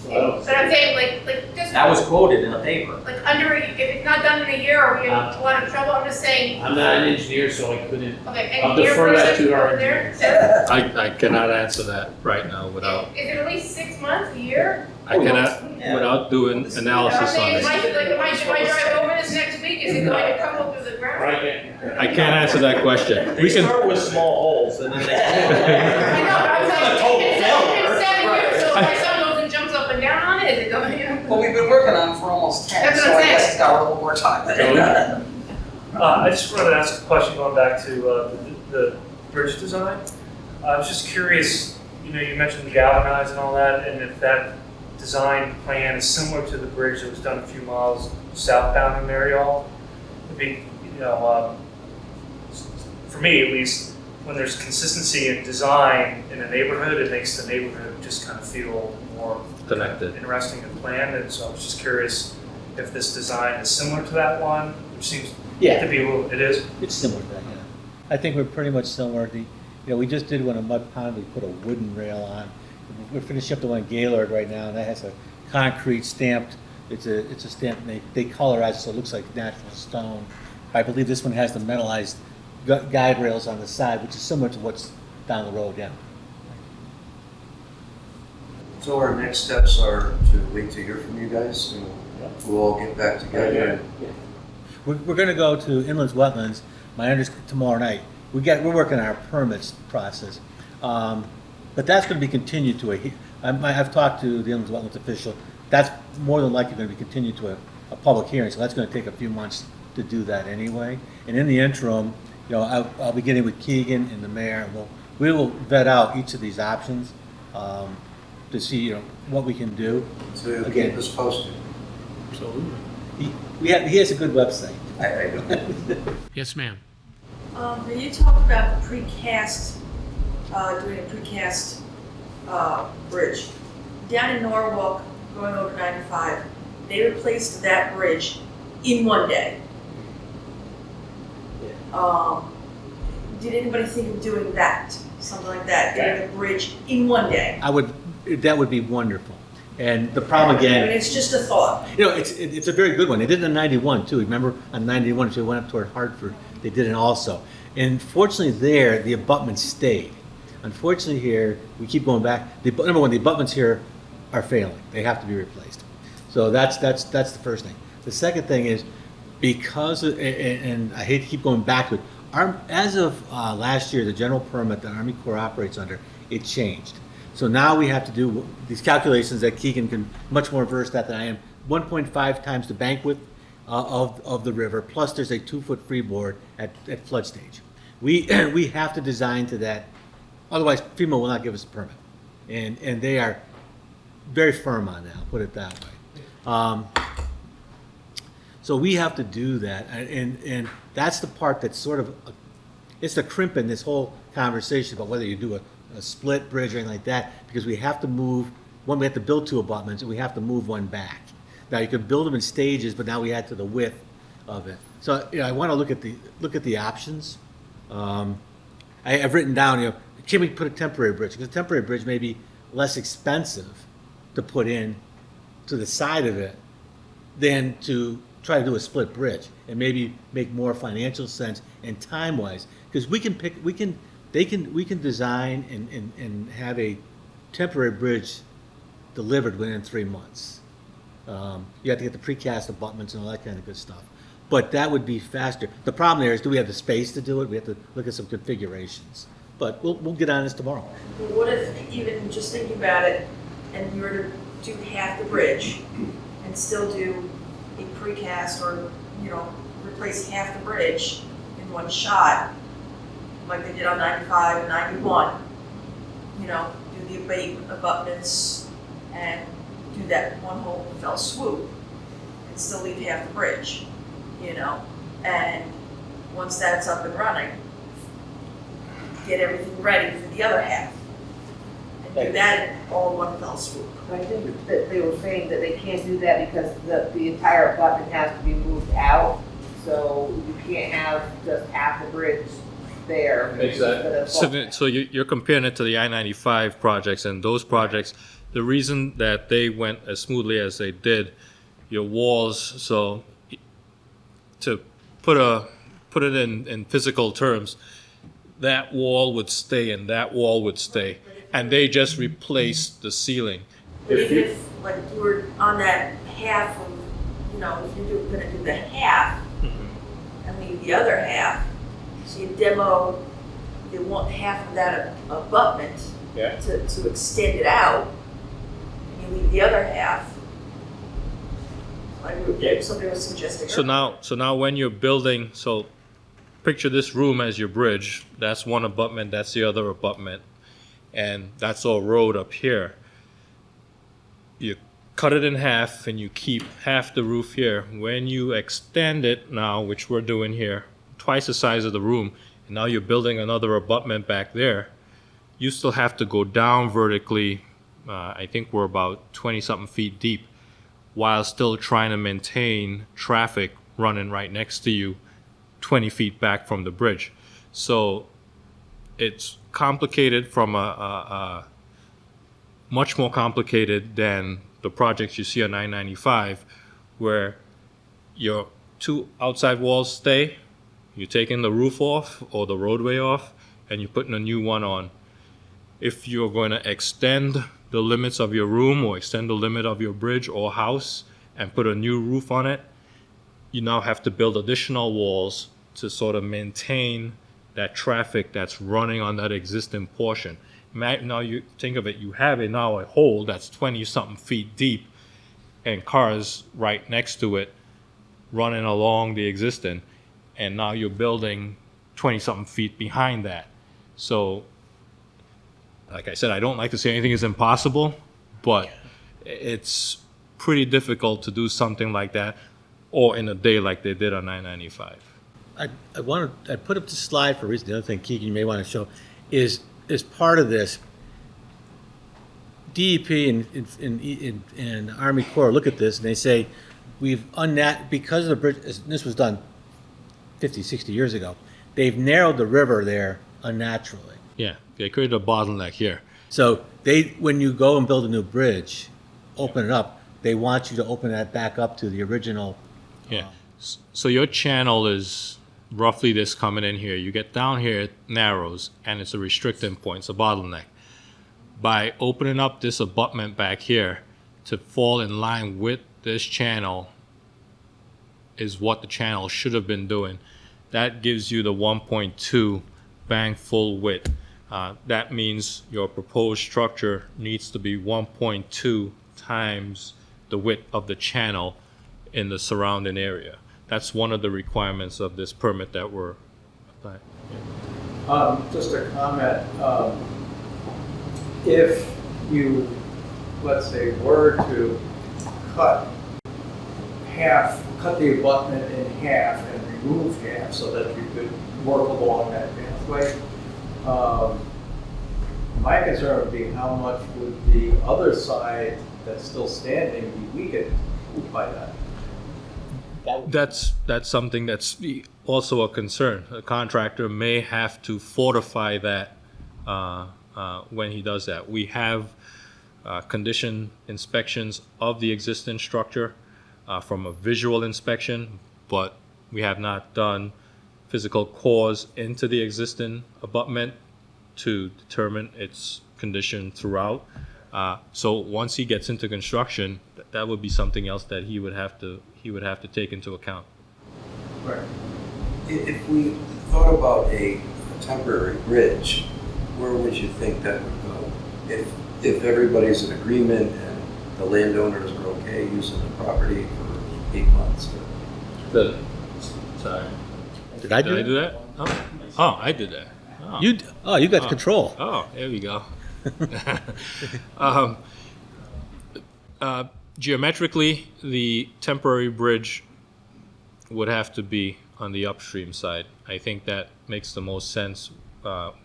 But I'm saying, like, just, That was quoted in a paper. like, if it's not done in a year, are we in a lot of trouble? I'm just saying, I'm not an engineer, so I couldn't. okay, I'll engineer defer that person to our over there? engineer. So, I cannot answer that right now without, is it at least 6 months, a year? I cannot, without doing I'm analysis on saying, it. if I drive over this next week, is it going to crumble through the ground? Right. I can't answer that question. They We can, start with small holes and then they. I know, but I'm saying, It's a total it's failure. been 7 years, so if my son goes and jumps up and down on it, is it going to? Well, we've been working on it for almost 10, That's what so I'm I guess saying. it's got a little more time. I just wanted to ask a question going back to the bridge design. I was just curious, you mentioned the galvanized and all that, and if that design plan is similar to the bridge that was done a few miles southbound in Merryall. It'd be, for me at least, when there's consistency in design in a neighborhood, it makes the neighborhood just kind of feel more Connected. interesting and planned. And so I was just curious if this design is similar to that one, which seems Yeah. to be a little, it is. It's similar to that, yeah. I think we're pretty much similar. We just did one in Mud Pond, we put a wooden rail on. We're finishing up the one in Gaylord right now, and that has a concrete stamped, it's a stamp, and they colorize it so it looks like natural stone. I believe this one has the metallized guide rails on the side, which is similar to what's down the road, yeah. So our next steps are to wait to hear from you guys, and we'll all get back together. We're gonna go to Inlands Wetlands, tomorrow night. We're working on our permits process. But that's gonna be continued to I've talked to the Inlands Wetlands official. That's more than likely gonna be continued to a public hearing, so that's gonna take a few months to do that anyway. And in the interim, I'll be getting with Keegan and the mayor, and we will vet out each of these options, to see, what we can do. So Again, keep us posted. Absolutely. he has a good website. I know. Yes, ma'am. When you talk about the precast, doing a precast bridge, down in Norwalk, going over 95, they replaced that bridge in one day. Did anybody think of doing that? Something like that, doing a bridge in one day? That would be wonderful. And the problem again. I mean, it's just a thought. It's a very good one. They did it in 91 too. Remember on 91, so they went up toward Hartford. They did it also. And fortunately there, the abutments stayed. Unfortunately here, we keep going back. Number one, the abutments here are failing. They have to be replaced. So that's the first thing. The second thing is, because, and I hate to keep going back to it, as of last year, the general permit that Army Corps operates under, it changed. So now we have to do these calculations that Keegan can much more versed at than I am. 1.5 times the bank width of the river, plus there's a 2-foot freeboard at flood stage. We have to design to that, otherwise FEMA will not give us a permit. And they are very firm on that, I'll put it that way. So we have to do that, and that's the part that's sort of, it's the crimp in this whole conversation about whether you do a split bridge or anything like that, because we have to move, we have to build 2 abutments, and we have to move one back. Now, you could build them in stages, but now we add to the width of it. So, I want to look at the options. I've written down, can we put a temporary bridge? Because a temporary bridge may be less expensive to put in to the side of it than to try to do a split bridge, and maybe make more financial sense and time-wise, because we can design and have a temporary bridge delivered within 3 months. You have to get the precast abutments and all that kind of good stuff, but that would be faster. The problem there is, do we have the space to do it? We have to look at some configurations, but we'll get on this tomorrow. Well, what if, even just thinking about it, and you were to do half the bridge and still do a precast, or, replace half the bridge in one shot, like they did on 95 and 91, do the abutments and do that one whole fell swoop and still leave half the bridge, and once that's up and running, get everything ready for the other half and do that in all one fell swoop. I think that they were saying that they can't do that because the entire abutment has to be moved out, so you can't have just half the bridge there. Exactly. So you're comparing it to the I-95 projects, and those projects, the reason that they went as smoothly as they did, your walls, so to put it in physical terms, that wall would stay and that wall would stay, and they just replaced the ceiling. Even if, like, you were on that half of, if you're gonna do the half and leave the other half, so you demo the one half of that abutment to extend it out, and you leave the other half, like somebody was suggesting. So now when you're building, so picture this room as your bridge. That's one abutment, that's the other abutment, and that's all road up here. You cut it in half and you keep half the roof here. When you extend it now, which we're doing here, twice the size of the room, and now you're building another abutment back there, you still have to go down vertically. I think we're about 20-something feet deep, while still trying to maintain traffic running right next to you 20 feet back from the bridge. So it's complicated from a much more complicated than the projects you see on 995, where your 2 outside walls stay, you're taking the roof off or the roadway off, and you're putting a new one on. If you're going to extend the limits of your room or extend the limit of your bridge or house and put a new roof on it, you now have to build additional walls to sort of maintain that traffic that's running on that existing portion. Now you think of it, you have now a hole that's 20-something feet deep and cars right next to it running along the existing, and now you're building 20-something feet behind that. So, like I said, I don't like to say anything is impossible, but it's pretty difficult to do something like that, or in a day like they did on 995. I put up the slide for a reason. The other thing, Keegan, you may want to show is part of this. DEP and Army Corps look at this and they say, because of the bridge, this was done 50, 60 years ago, they've narrowed the river there unnaturally. Yeah, they created a bottleneck here. So when you go and build a new bridge, open it up, they want you to open that back up to the original. Yeah. So your channel is roughly this coming in here. You get down here, it narrows, and it's a restricting point, it's a bottleneck. By opening up this abutment back here to fall in line with this channel is what the channel should have been doing, that gives you the 1.2 bank full width. That means your proposed structure needs to be 1.2 times the width of the channel in the surrounding area. That's one of the requirements of this permit that we're applying. Just a comment. If you, let's say, were to cut the abutment in half and remove half so that you could work along that pathway, my concern would be how much would the other side that's still standing be weakened by that? That's something that's also a concern. A contractor may have to fortify that when he does that. We have condition inspections of the existing structure from a visual inspection, but we have not done physical cores into the existing abutment to determine its condition throughout. So once he gets into construction, that would be something else that he would have to take into account. Right. If we thought about a temporary bridge, where would you think that would go? If everybody's in agreement and the landowners are okay using the property for 8 months? Sorry. Did I do that? Oh, I did that. Oh. You got control. Oh, there we go. Geometrically, the temporary bridge would have to be on the upstream side. I think that makes the most sense.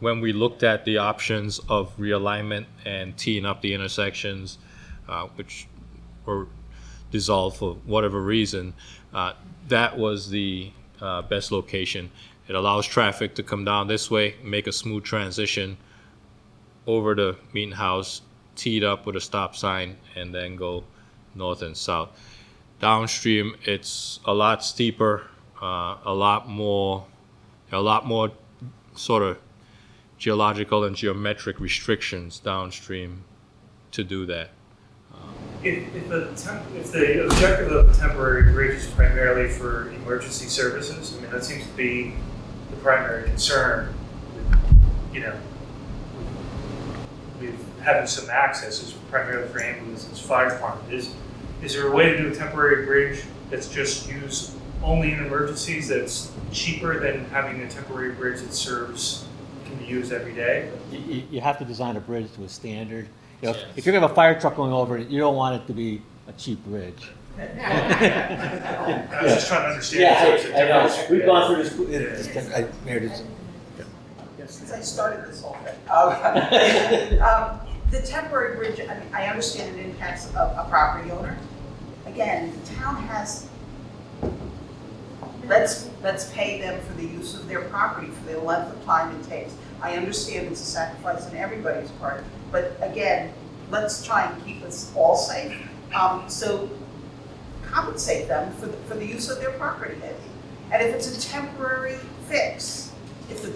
When we looked at the options of realignment and teeing up the intersections, which were dissolved for whatever reason, that was the best location. It allows traffic to come down this way, make a smooth transition over the meeting house, teed up with a stop sign, and then go north and south. Downstream, it's a lot steeper, a lot more sort of geological and geometric restrictions downstream to do that. If the objective of the temporary bridge is primarily for emergency services, I mean, that seems to be the primary concern. With having some access is primarily for ambulances, fire department. Is there a way to do a temporary bridge that's just used only in emergencies, that's cheaper than having a temporary bridge that can be used every day? You have to design a bridge to a standard. If you're gonna have a fire truck going over it, you don't want it to be a cheap bridge. I was just trying to understand. I know. We've gone through this. Since I started this whole thing. The temporary bridge, I mean, I understand it impacts a property owner. Again, the town has, let's pay them for the use of their property for the length of time it takes. I understand it's a sacrifice on everybody's part, but again, let's try and keep us all safe. So compensate them for the use of their property. And if it's a temporary fix, if the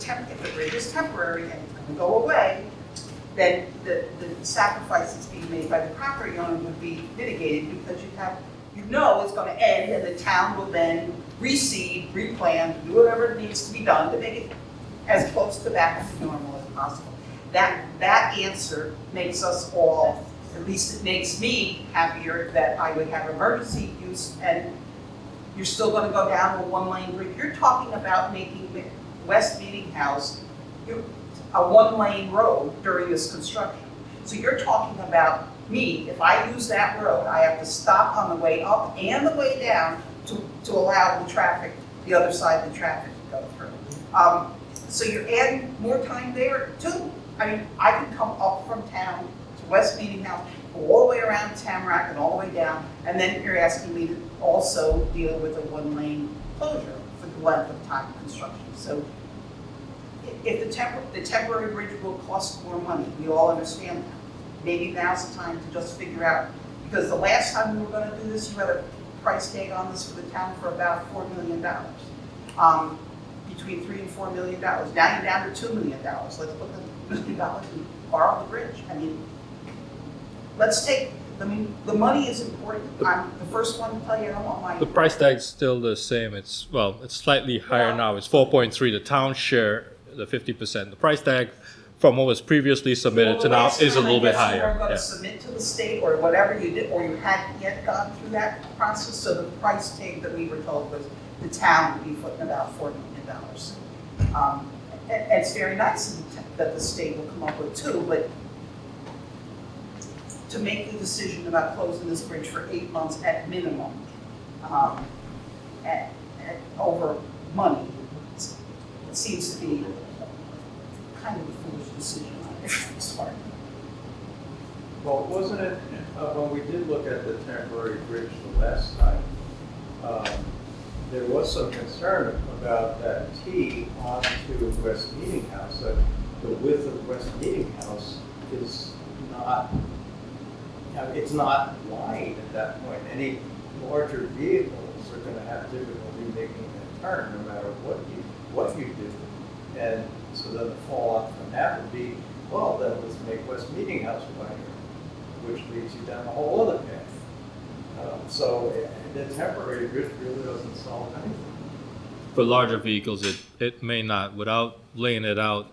bridge is temporary and it's going to go away, then the sacrifices being made by the property owner would be mitigated, because it's going to end, and the town will then reseed, replan, do whatever needs to be done to make it as close to back to normal as possible. That answer makes us all, at least it makes me happier that I would have emergency use, and you're still going to go down a one-lane bridge. You're talking about making West Meeting House a one-lane road during this construction. So you're talking about me, if I use that road, I have to stop on the way up and the way down to allow the traffic, the other side of the traffic to go through. So you're adding more time there too. I mean, I can come up from town to West Meeting House, go all the way around Tamarack and all the way down, and then you're asking me to also deal with a one-lane closure for the length of time of construction. So if the temporary bridge will cost more money, we all understand that. Maybe now's the time to just figure out, because the last time we were going to do this, you had a price tag on this for the town for about $4 million. Between $3 and $4 million. Now you're down to $2 million. Let's put the $1 million and borrow the bridge. I mean, let's take the money is important. I'm the first one to tell you I don't want my. The price tag's still the same. It's slightly higher now. It's 4.3. The town share, the 50%. The price tag from what was previously submitted to now is a little bit higher. You were going Yeah. to submit to the state or whatever you did, or you hadn't yet gone through that process. So the price tag that we were told was the town would be footing about $4 million. And it's very nice that the state will come up with too, but to make the decision about closing this bridge for 8 months at minimum, at over money, it seems to be kind of a foolish decision on everyone's part. Well, wasn't it, when we did look at the temporary bridge the last time, there was some concern about that T onto West Meeting House, that the width of West Meeting House is not, it's not wide at that point. Any larger vehicles are gonna have difficulty making that turn, no matter what you do. And so then the fallout from that would be, well, then let's make West Meeting House wider, which leads you down a whole other path. So the temporary bridge really doesn't solve anything. For larger vehicles, it may not. Without laying it out,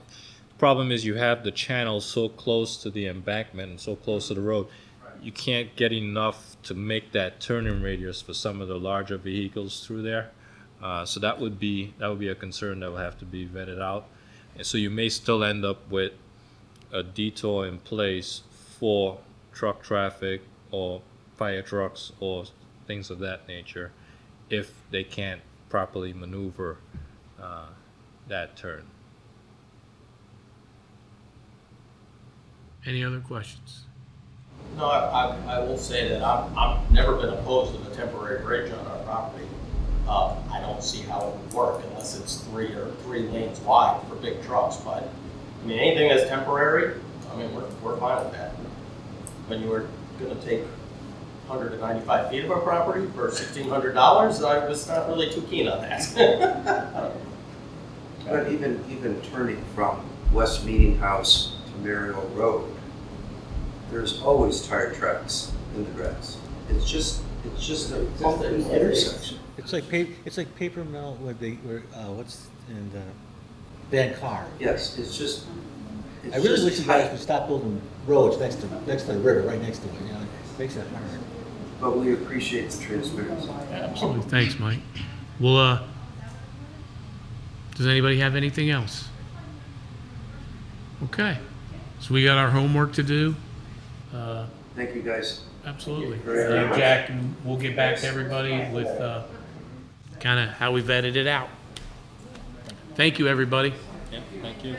problem is you have the channel so close to the embankment and so close to the road, you can't get enough to make that turning radius for some of the larger vehicles through there. So that would be a concern that will have to be vetted out. And so you may still end up with a detour in place for truck traffic or fire trucks or things of that nature if they can't properly maneuver that turn. Any other questions? No, I will say that I've never been opposed to the temporary bridge on our property. I don't see how it would work unless it's three lanes wide for big trucks, but, I mean, anything that's temporary, I mean, we're fine with that. When you were gonna take 195 feet of our property for $1,600, I was not really too keen on that. But even turning from West Meeting House to Merryall Road, there's always tire tracks in the grass. It's just a bumpy intersection. It's like paper mill what's in Van Car. Yes, it's just. I really wish you guys would stop building roads next to the river, right next to it, you know, it makes it hard. But we appreciate the transparency. Absolutely. Thanks, Mike. Well, does anybody have anything else? Okay. So we got our homework to do. Thank you, guys. Absolutely. Very much. Jack, and we'll get back to everybody with kind of how we vetted it out. Thank you, everybody. Yeah, thank you.